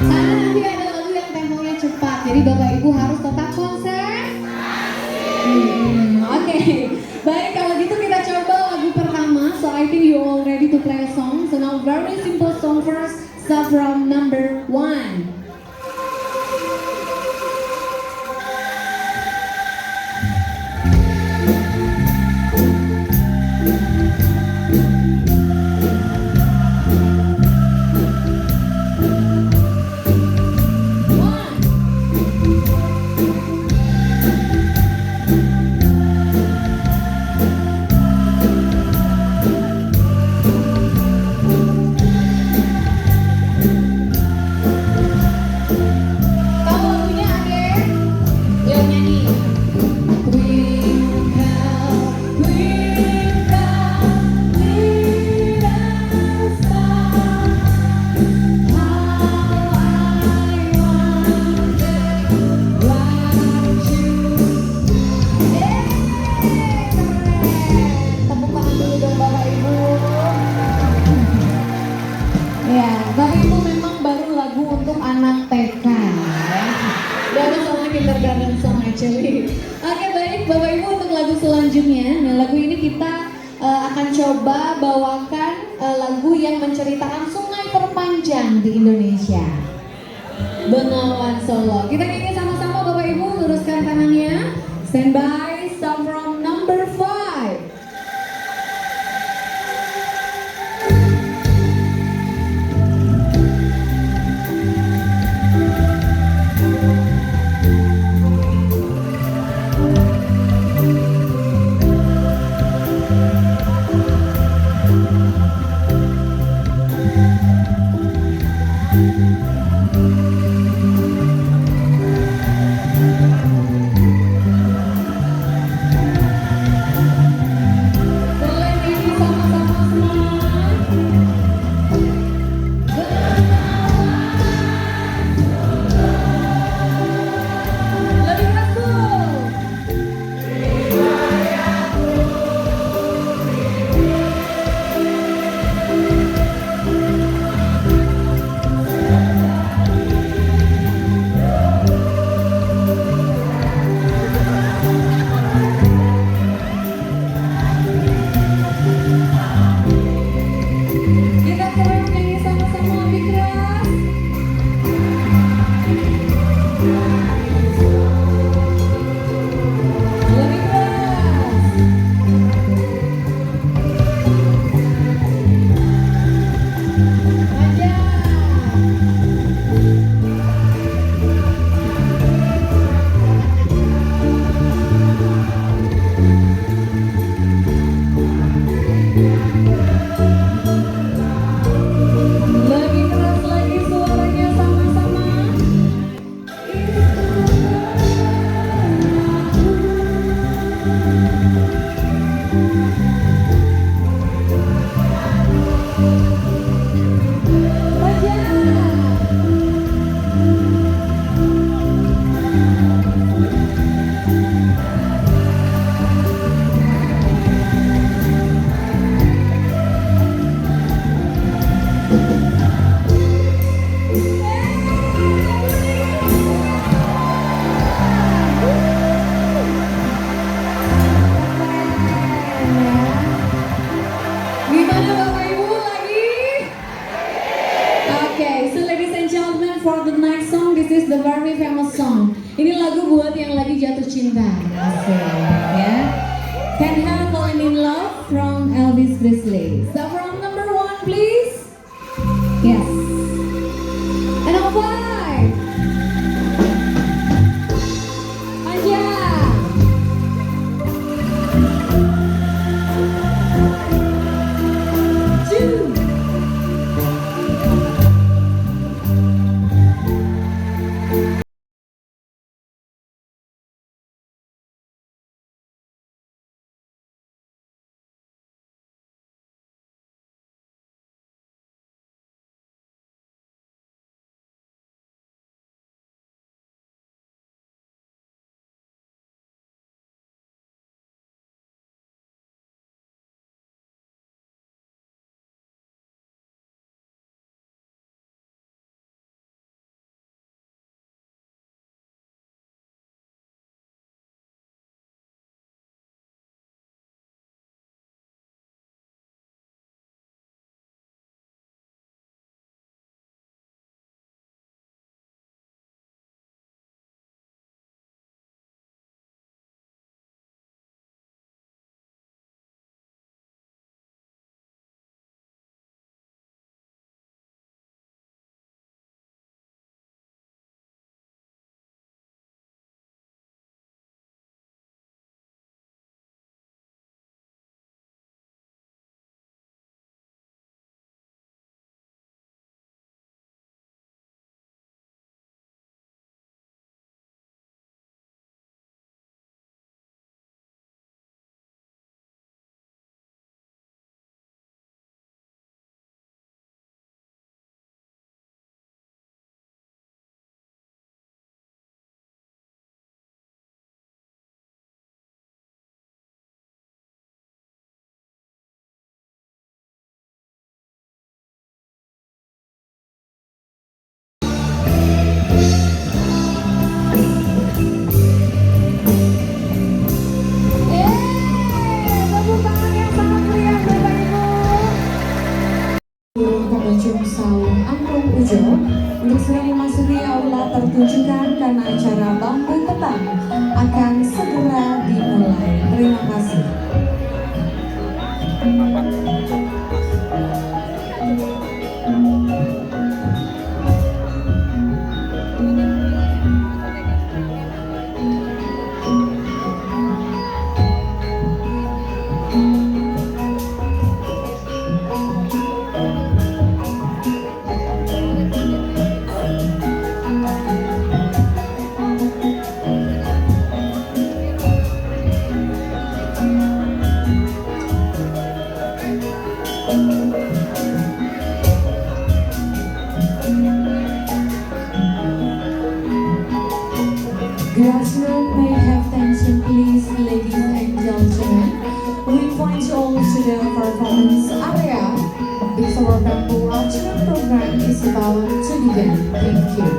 Sana nanti ada lagu yang temponya cepat, jadi Bapak Ibu harus tetap konsen. Oke, baik kalau gitu kita coba lagu pertama. So I think you all ready to play a song. So now very simple song first, start from number 1. Oke baik Bapak Ibu, untuk lagu selanjutnya. Nah lagu ini kita akan coba bawakan lagu yang menceritakan sungai terpanjang di Indonesia, Bengawan Solo. Kita nyanyi sama-sama Bapak Ibu, luruskan tangannya. Standby, start from number 5. Kita keren nyanyi sama-sama, lebih keras. for the next song. This is the very famous song. Ini lagu buat yang lagi jatuh cinta. Asik, ya. Can't Help Falling in Love from Elvis Presley. So from number 1, please. Yes. And number 5. Anja. Pengunjung Saung Angklung Ujo untuk segera memasuki aula pertunjukan karena acara Bambu Petang akan segera dimulai. Terima kasih. Grassroots may have tension, please, ladies and gentlemen. We invite you all to the performance area because our bamboo archery program is about to begin. Thank you.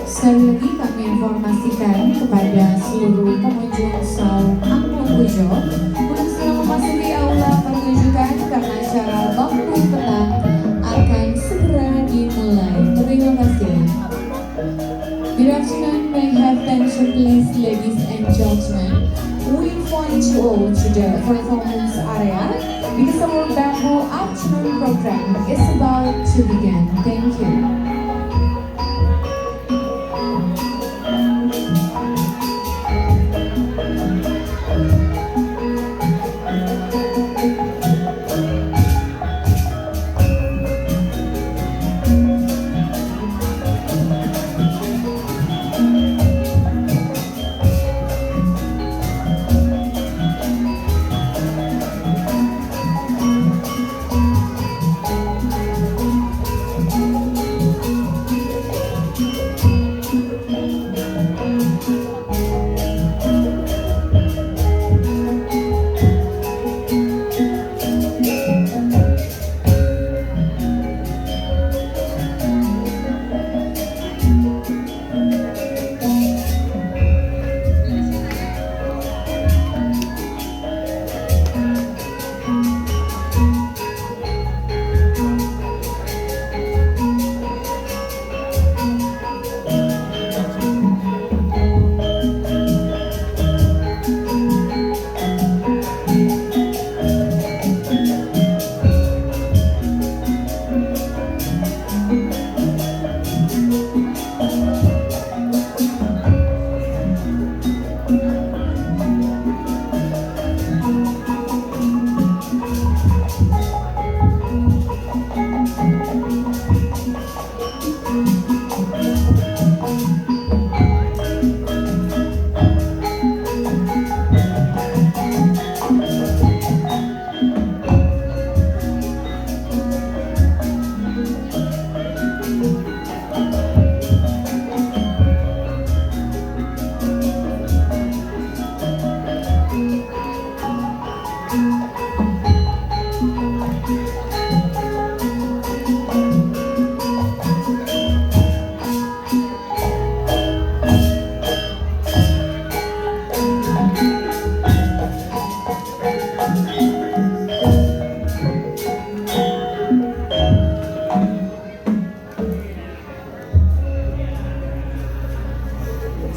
Sekali lagi kami informasikan kepada seluruh pengunjung Saung Angklung Ujo untuk segera memasuki aula pertunjukan karena acara Bambu Petang akan attention please, ladies and gentlemen. We invite you all to the performance area because our bamboo afternoon program is about to begin. Thank you.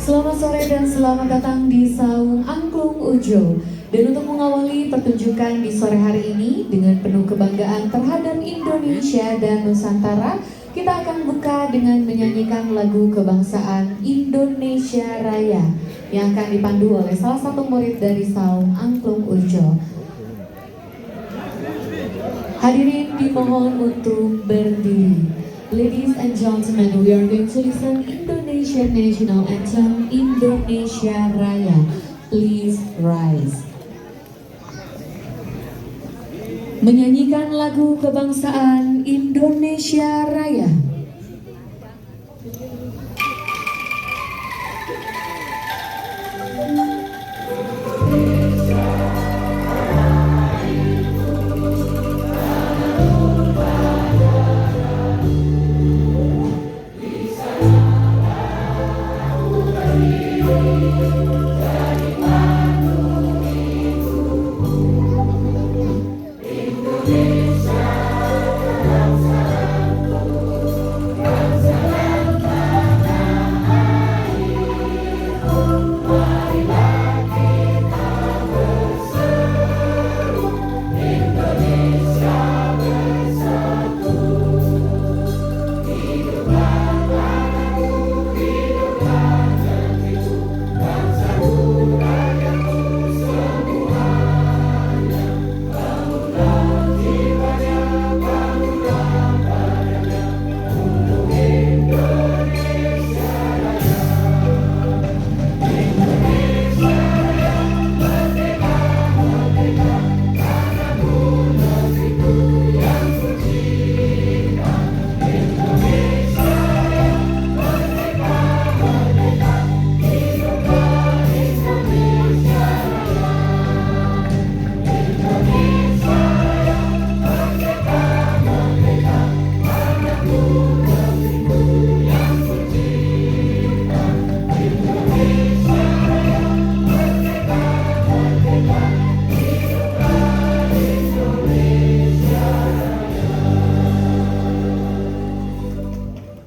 Selamat sore dan selamat datang di Saung Angklung Ujo. Dan untuk mengawali pertunjukan di sore hari ini dengan penuh kebanggaan terhadap Indonesia dan Nusantara, kita akan buka dengan menyanyikan lagu kebangsaan Indonesia Raya yang akan dipandu oleh salah satu murid dari Saung Angklung Ujo. Hadirin dimohon untuk berdiri. Ladies and gentlemen, we are going to listen Indonesian National Anthem Indonesia Raya. Please rise. Menyanyikan lagu kebangsaan Indonesia Raya.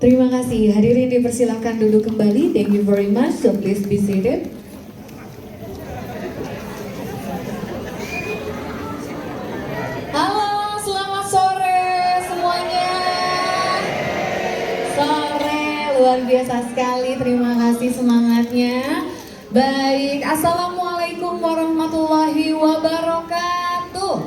Terima kasih. Hadirin dipersilakan duduk kembali. Thank you very much. So please be seated. Halo, selamat sore semuanya. Sore luar biasa sekali. Terima kasih semangatnya. Baik, assalamualaikum warahmatullahi wabarakatuh.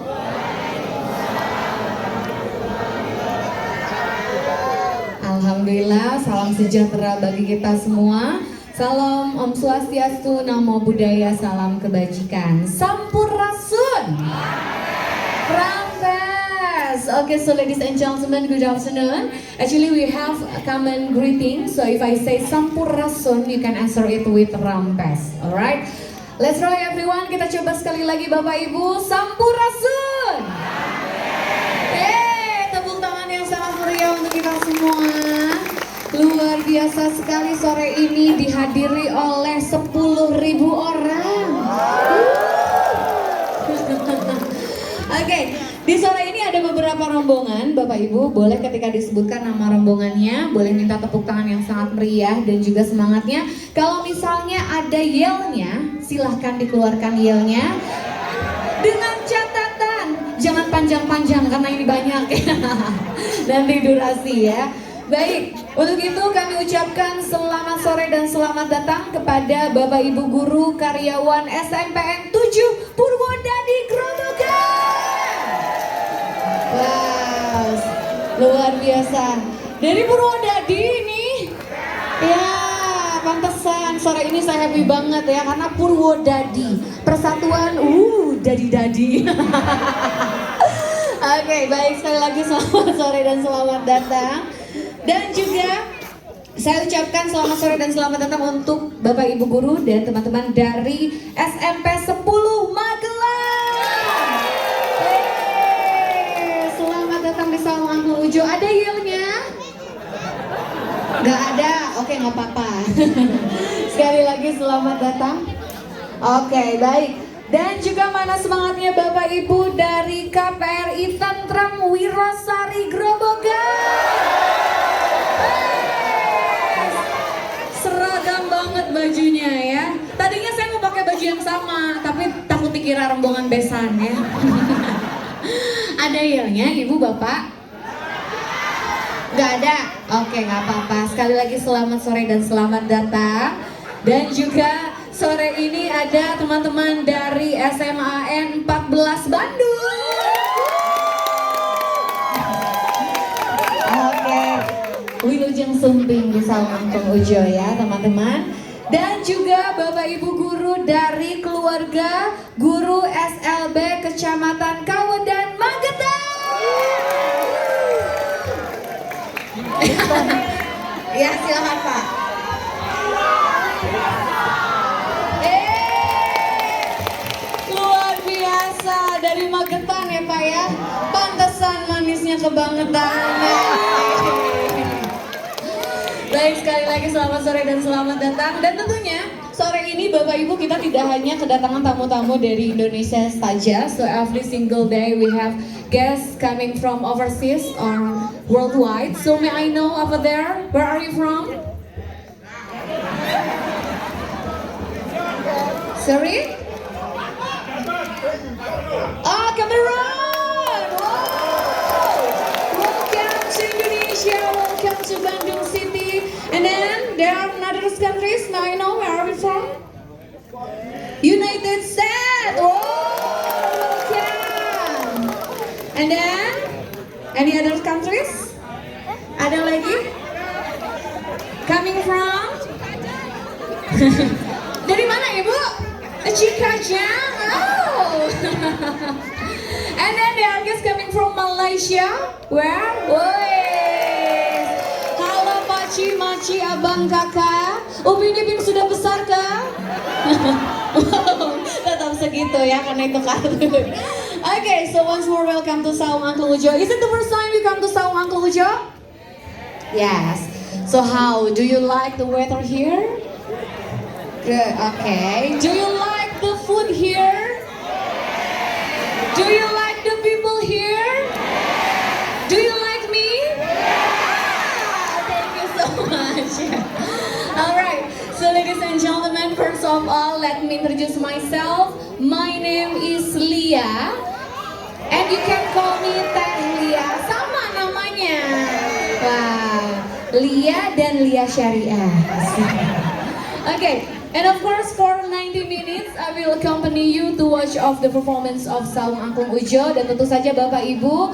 Alhamdulillah, salam sejahtera bagi kita semua. Salam Om Swastiastu, Namo Buddhaya, salam kebajikan. Sampurasun. Rampes. Okay, so ladies and gentlemen, good afternoon. Actually, we have a common greeting. So if I say Sampurasun, you can answer it with Rampes. Alright? Let's try everyone. Kita coba sekali lagi Bapak Ibu. Sampurasun. Tepuk tangan yang sangat meriah untuk kita semua. Luar biasa sekali sore ini dihadiri oleh 10.000 orang. Oke, di sore ini ada beberapa rombongan, Bapak Ibu. Boleh ketika disebutkan nama rombongannya, boleh minta tepuk tangan yang sangat meriah dan juga semangatnya. Kalau misalnya ada yelnya, silahkan dikeluarkan yelnya. Dengan catatan, jangan panjang-panjang karena ini banyak ya. Nanti durasi ya. Baik, untuk itu kami ucapkan selamat sore dan selamat datang kepada Bapak Ibu Guru karyawan SMPN 7 Purwodadi Grobogan. Wow, luar biasa. Dari Purwodadi ini, ya pantesan sore ini saya happy banget ya karena Purwodadi, persatuan dadi-dadi. Oke, baik, sekali lagi selamat sore dan selamat datang. Dan juga saya ucapkan selamat sore dan selamat datang untuk Bapak Ibu Guru dan teman-teman dari SMP 10 Magelang. Selamat datang di Saung Angklung Ujo. Ada yelnya? Gak ada? Oke, gak apa-apa. Sekali lagi selamat datang. Oke, baik. Dan juga mana semangatnya Bapak Ibu dari KPRI Tentram Wirosari Grobogan. Seragam banget bajunya ya. Tadinya saya mau pakai baju yang sama, tapi takut dikira rombongan besan ya. Ada yelnya Ibu Bapak? Gak ada? Oke, gak apa-apa. Sekali lagi selamat sore dan selamat datang. Dan juga sore ini ada teman-teman dari SMAN 14 Bandung. Oke, Wilujeng Sumping di Saung Angklung Ujo ya teman-teman. Dan juga Bapak Ibu Guru dari keluarga Guru SLB Kecamatan Kawedan Magetan. Ya silakan Pak. Luar biasa dari Magetan ya Pak ya. Pantesan manisnya kebangetan. Baik, sekali lagi selamat sore dan selamat datang. Dan tentunya sore ini Bapak Ibu kita tidak hanya kedatangan tamu-tamu dari Indonesia saja. So every single day we have guests coming from overseas or worldwide. So may I know over there, where are you from? Sorry? Oh, Cameroon! Wow! Welcome to Indonesia, welcome to Bandung City. And then there are other countries, now I know where are we from? United States! Wow! Welcome! And then, any other countries? Ada lagi? Coming from? Dari mana Ibu? Cikajang. Oh. And then there are guests coming from Malaysia. Where? Woi. Halo Paci, Maci, Abang, Kakak. Upin Ipin sudah besar kah? Tetap segitu ya karena itu kartun. Okay, so once more welcome to Saung Angklung Ujo. Is it the first time you come to Saung Angklung Ujo? Yes. So how do you like the weather here? Good, okay. Do you like the food here? Do you like the people here? Do you like me? Thank you of all, let me introduce myself. My name is Lia, and you can call me Teh Lia. Sama namanya. Wah, Lia dan Lia Syariah. Okay, and of course for 90 minutes I will accompany you to watch of the performance of Saung Angklung Ujo. Dan tentu saja Bapak Ibu,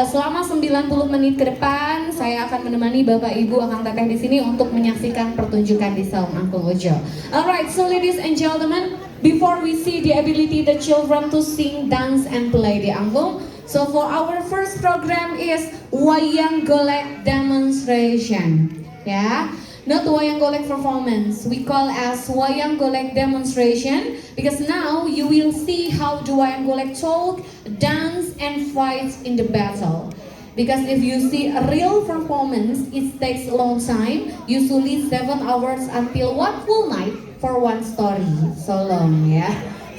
selama 90 menit ke depan saya akan menemani Bapak Ibu Akang Teteh di sini untuk menyaksikan pertunjukan di Saung Angklung Ujo. Alright, so ladies and gentlemen, before we see the ability the children to sing, dance and play the angklung, so for our first program is Wayang Golek demonstration. Ya. Not Wayang Golek performance, we call as Wayang Golek demonstration, because now you will see how the Wayang Golek talk, dance and fight in the battle. Because if you see a real performance, it takes a long time, usually 7 hours until 1 full night for one story. So long, ya.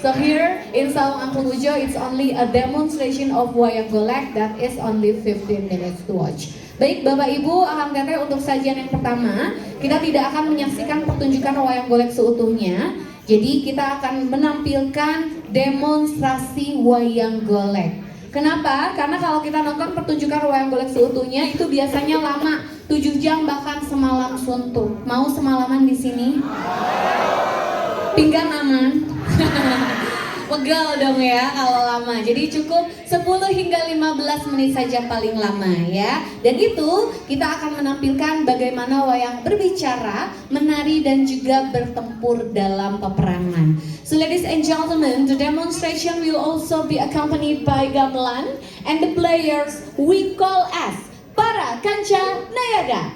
So here in Saung Angklung Ujo, it's only a demonstration of Wayang Golek that is only 15 minutes to watch. Baik Bapak Ibu, Akang Teteh, untuk sajian yang pertama kita tidak akan menyaksikan pertunjukan Wayang Golek seutuhnya. Jadi kita akan menampilkan demonstrasi Wayang Golek. Kenapa? Karena kalau kita nonton pertunjukan Wayang Golek seutuhnya itu biasanya lama, 7 jam bahkan semalam suntuk. Mau semalaman di sini? Pinggang aman? Pegal dong ya kalau lama. Jadi cukup 10 hingga 15 menit saja paling lama ya. Dan itu kita akan menampilkan bagaimana wayang berbicara, menari dan juga bertempur dalam peperangan. So ladies and gentlemen, the demonstration will also be accompanied by gamelan and the players we call as para Kanca Nayaga.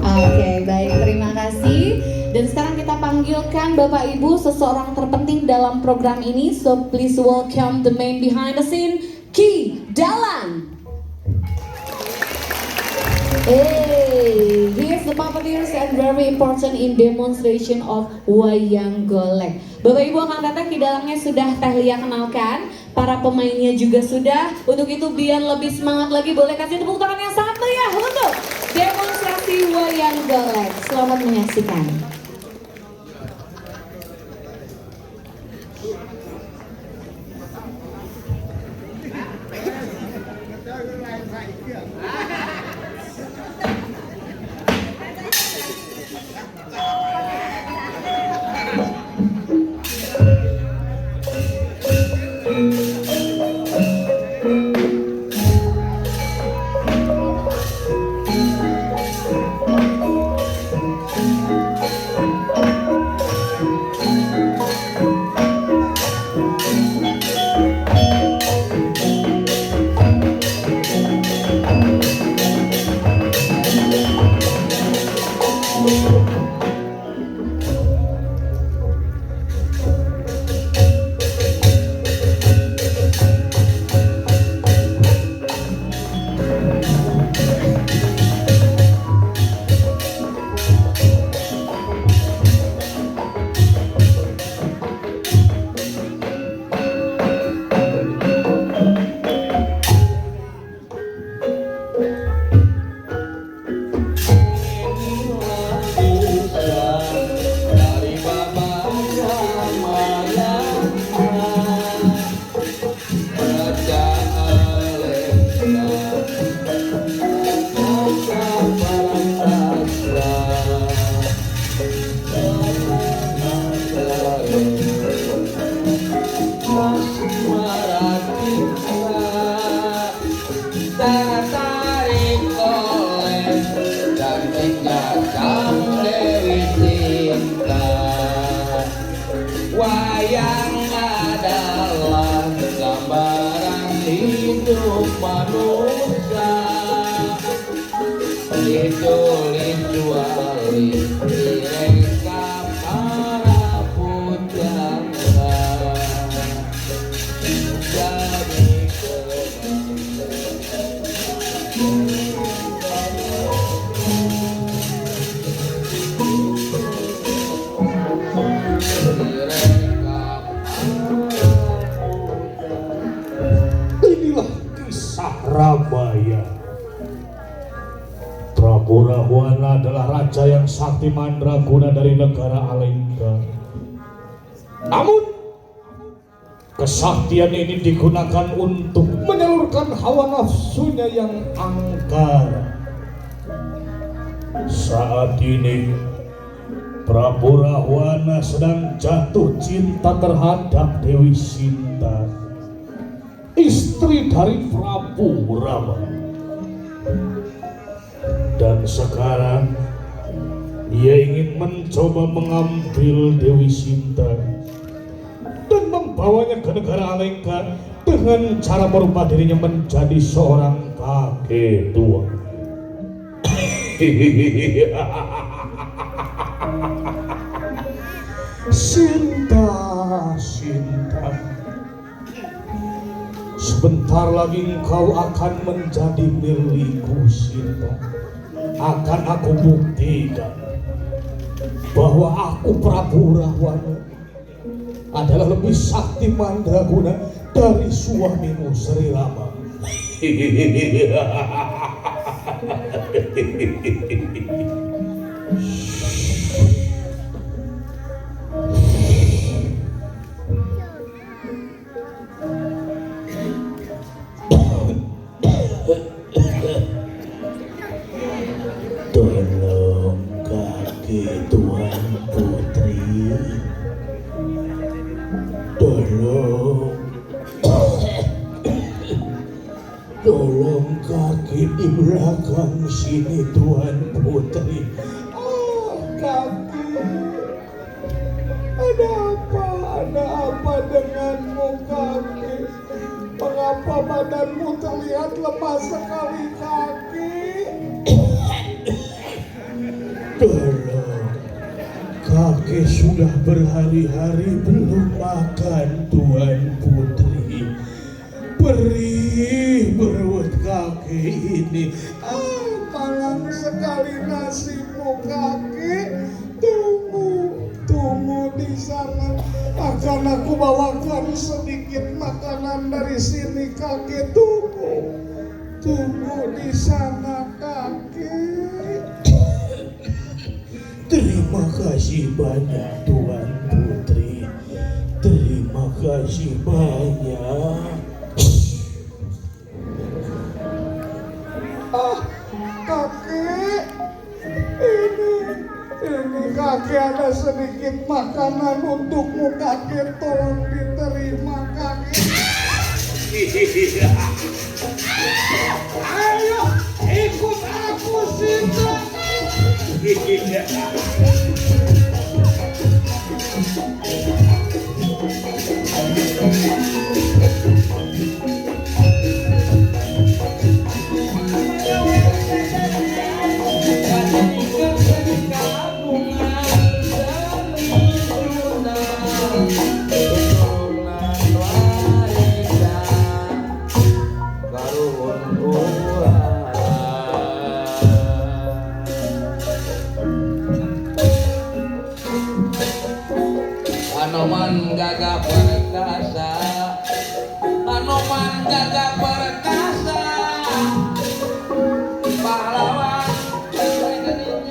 Oke, baik, terima kasih. Dan sekarang kita panggilkan Bapak Ibu seseorang terpenting dalam program ini. So please welcome the man behind the scene, Ki Dalan. Hey, he is the puppeteers and very important in demonstration of Wayang Golek. Bapak Ibu Akang Teteh, Ki Dalangnya sudah Teh Lia kenalkan, para pemainnya juga sudah. Untuk itu biar lebih semangat lagi, boleh kasih tepuk tangan yang sangat meriah untuk demonstrasi Wayang Golek. Selamat menyaksikan. Wayang adalah gambaran hidup manusia, ditulis juali direka para pujangga, jadi Inilah kisah Rabaya. Prabu Rahwana adalah raja yang sakti mandraguna dari negara Alengka. Namun kesaktian ini digunakan untuk menyalurkan hawa nafsunya yang angkara. Saat ini Prabu Rahwana sedang jatuh cinta terhadap Dewi Sinta, istri dari Prabu Rama. Dan sekarang ia ingin mencoba mengambil Dewi Sinta dan membawanya ke negara Alengka dengan cara merubah dirinya menjadi seorang kakek tua. Sinta, Sinta, sebentar lagi engkau akan menjadi milikku, Sinta. Akan aku buktikan bahwa aku Prabu Rahwana adalah lebih sakti mandraguna dari suamimu Sri Rama. Tolong kaki Tuan Putri, tolong kaki di belakang sini Tuan Putri. Kaki, ada apa denganmu kaki? Mengapa badanmu terlihat lemah sekali kaki? Tolong, kakek sudah berhari-hari belum makan Tuan Putri. Perih perut kakek ini. Malang sekali nasimu kakek. Tunggu di sana. Akan aku bawakan sedikit makanan dari sini kakek. Tunggu di sana kakek. Terima kasih banyak Tuan Putri. Terima kasih banyak. Kakek, ini kakek ada sedikit makanan untukmu kakek. Tolong diterima kakek. Ayo ikut aku Sinta. Anoman gagah perkasa, Anoman gagah perkasa, pahlawan geninya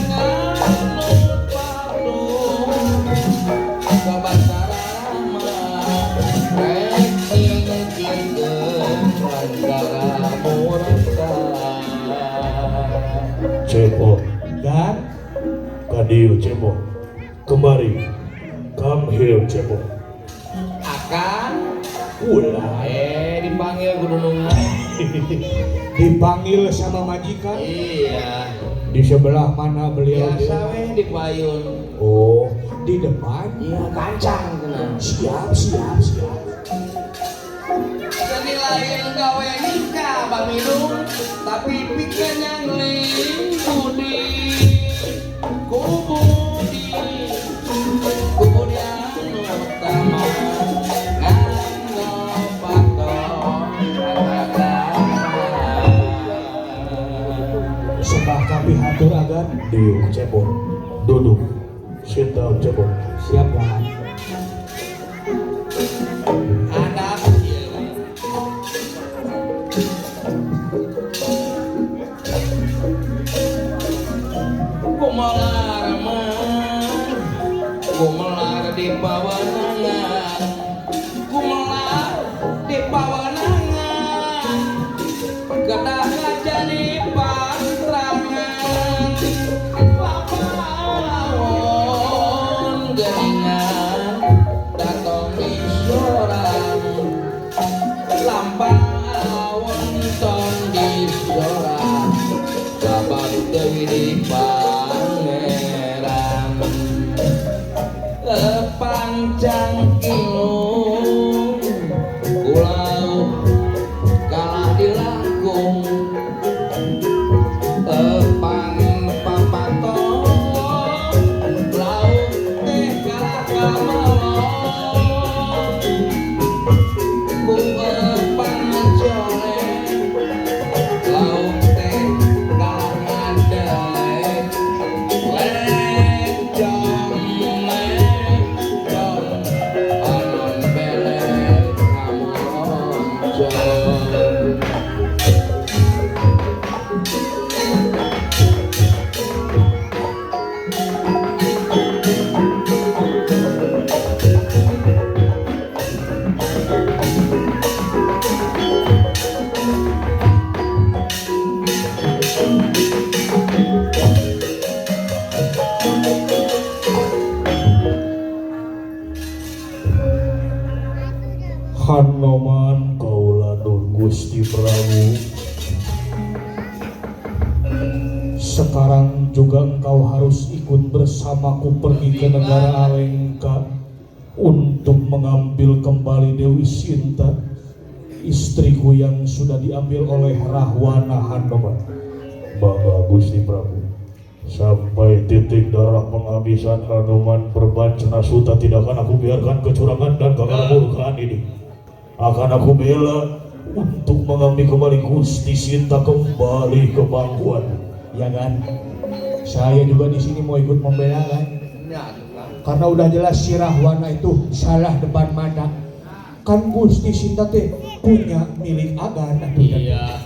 ngalut patung, kebasaran rek tinggikan negara murka. Cebo dan Kadiu Cebo, kemari. Come here, Cebo. Akan Ulah. dipanggil gunungan. Dipanggil sama majikan. Iya. Di sebelah mana beliau? Biasa weh di payun. Oh, di depan. Iya, kancang tenang. Siap. Jadi lain gawe nikah Bamidung, tapi pikir nyangling budi kubudi utama ngano patong Sebab kami hatur agan Diu Cebo. Duduk. Sit down Cebo. Siap kan? anak Hanoman kaula Nur Gusti Prabu. Sekarang juga engkau harus ikut bersamaku pergi ke negara Alengka untuk mengambil kembali Dewi Sinta, istriku yang sudah diambil oleh Rahwana Hanoman. Bangga Gusti Prabu. Sampai titik darah penghabisan Hanoman Perbancana Suta tidak akan aku biarkan kecurangan dan kegamurkaan ini. Akan aku bela untuk mengambil kembali Gusti Sinta kembali ke Bangkuan. Ya kan? Saya juga di sini mau ikut membela kan? Karena udah jelas si Rahwana itu salah depan mata. Kan Gusti Sinta teh punya milik Agan. Iya.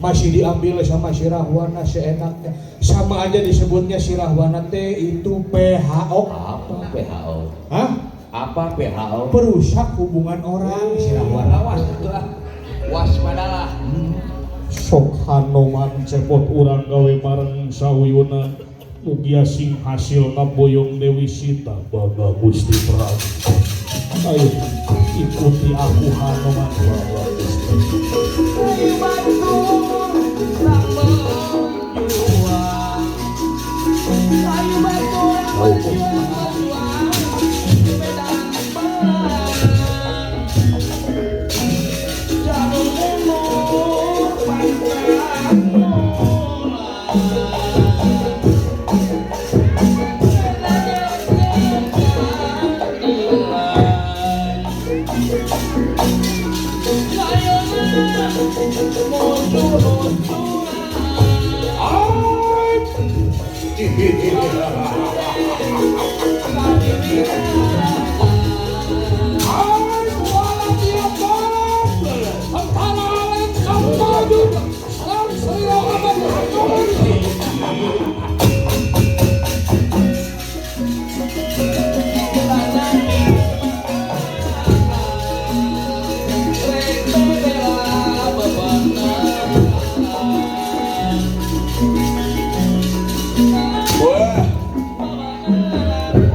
Masih diambil sama si Rahwana seenaknya. Sama aja disebutnya si Rahwana teh itu PHO. Apa PHO? Hah? Apa PHO? Perusak hubungan orang si Rahwana. Waspadalah. Sok Hanoman cepot urang gawe bareng sawiyuna mugia sing hasil ngaboyong Dewi Sita. Bangga Gusti Prabu. Ayo ikuti aku Hanoman. Bangga Gusti.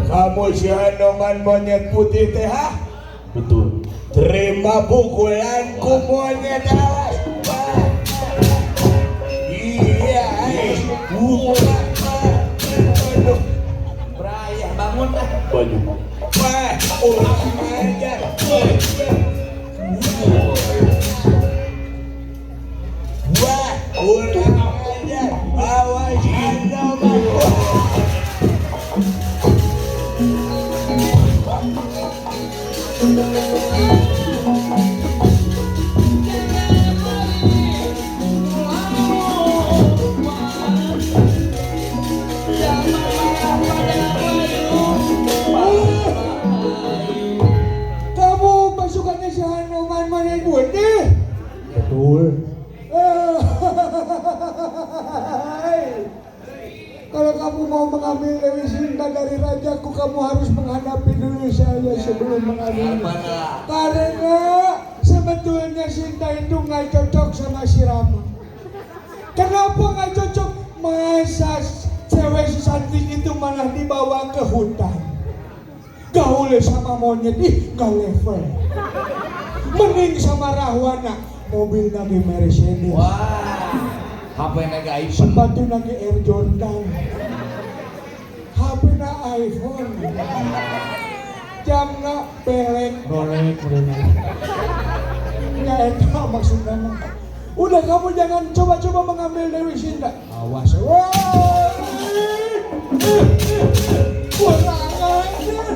Kamu si Hanoman monyet putih teh ha? Betul. Terima pukulanku monyet awas. Iya, pukulan. Aduh, Berayah bangun lah. Baju. wah, ulah ajar. Wah, ulah ajar. Awas Hanoman. Kamu pasukannya si Hanoman mana putih? Betul. Kalau kamu mau mengambil Dewi Sinta dari rajaku, kamu harus menghadapi dulu saya sebelum mengambil. Karena sebetulnya Sinta itu nggak cocok sama si Rama. Kenapa nggak cocok? Masa cewek cantik itu malah dibawa ke hutan. Gaul sama monyet, gak level. Mending sama Rahwana, mobil lagi Mercedes. Wah, HP naga iPhone. Sepatu lagi Air Jordan. HP na iPhone. Jamna pelek rolek berenang. Ya enak maksudnya. Udah kamu jangan coba-coba mengambil Dewi Sinta. Awas. Wah. Kurang ajar.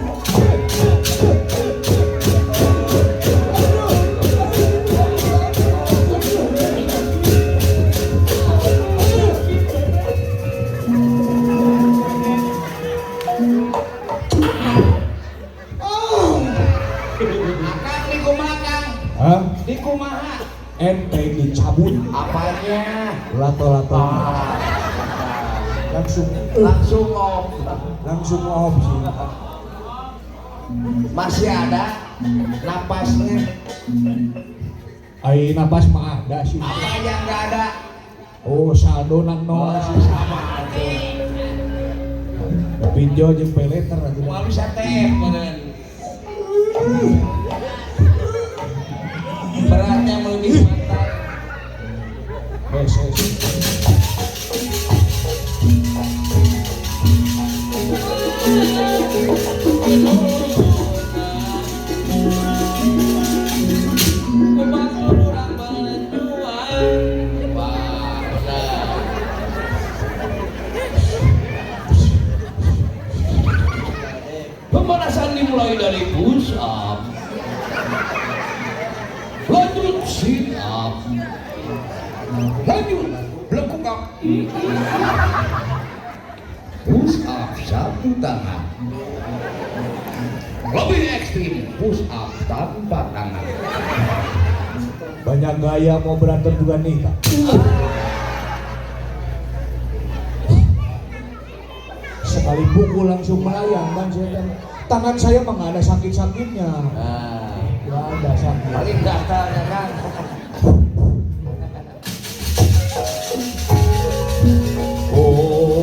Akang di kumaha. Hah? Di kumaha. Ente dicabut. Apanya? Lato-lato. Langsung Langsung off. langsung off sih. Masih ada napasnya. Ai napas mah ada sih. Apa yang nggak ada? Oh saldo nang nol sih sama. Pinjol jeung pay letter aja. Mau bisa teh bener. Sit up. Lanjut, lekuk up. Push up satu tangan. Lebih ekstrim, push up tanpa tangan. Banyak gaya mau berantem juga nih Kak. Sekali pukul langsung melayang kan saya. Tangan saya mah nggak ada sakit-sakitnya. Nah, Nggak ada sakit. paling datar ya kan. Oh.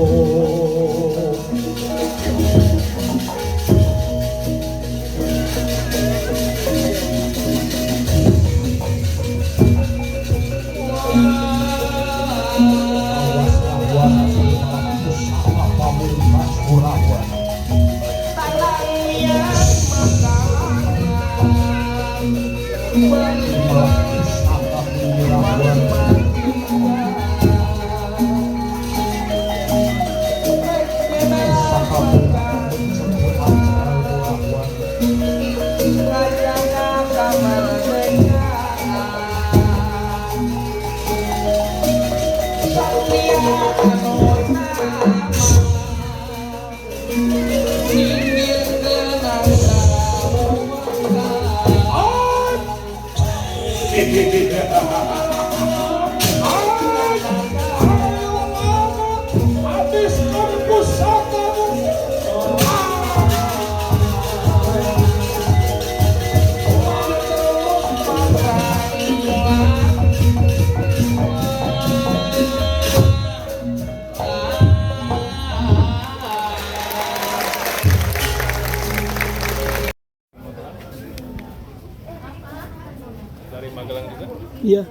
Iya.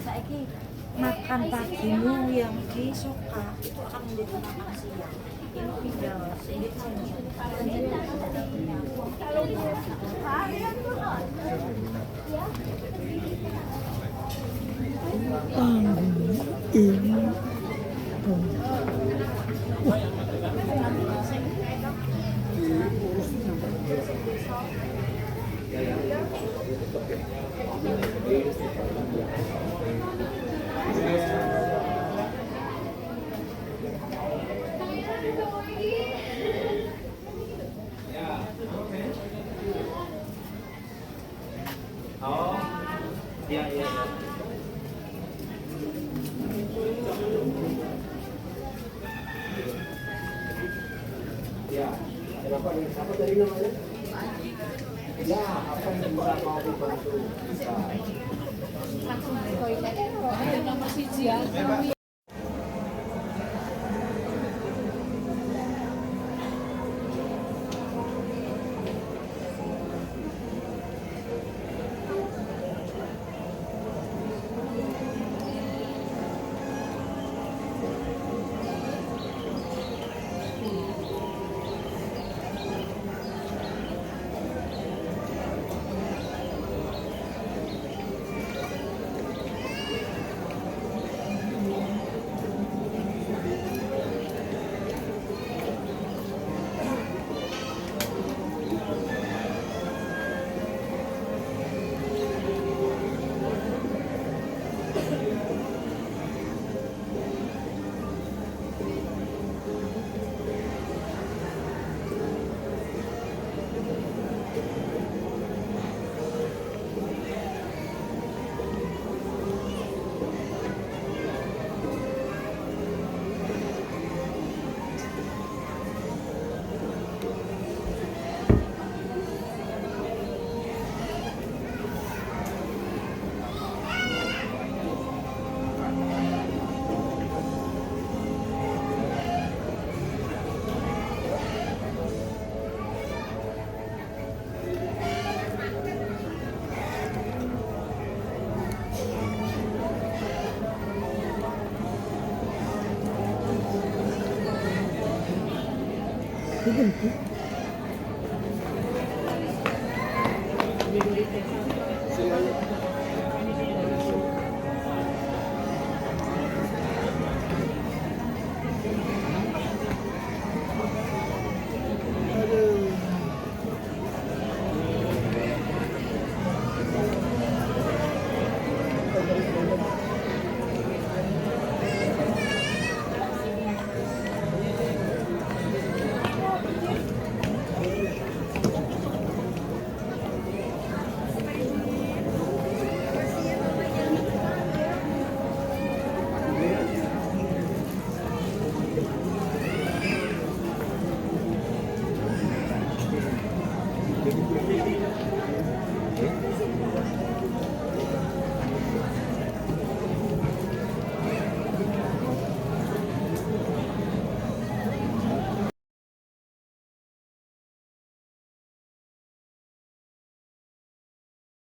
Saiki makan pagimu yang disuka itu akan menjadi makan siang. Ini pindah sedikit Nomor siji ya. Itu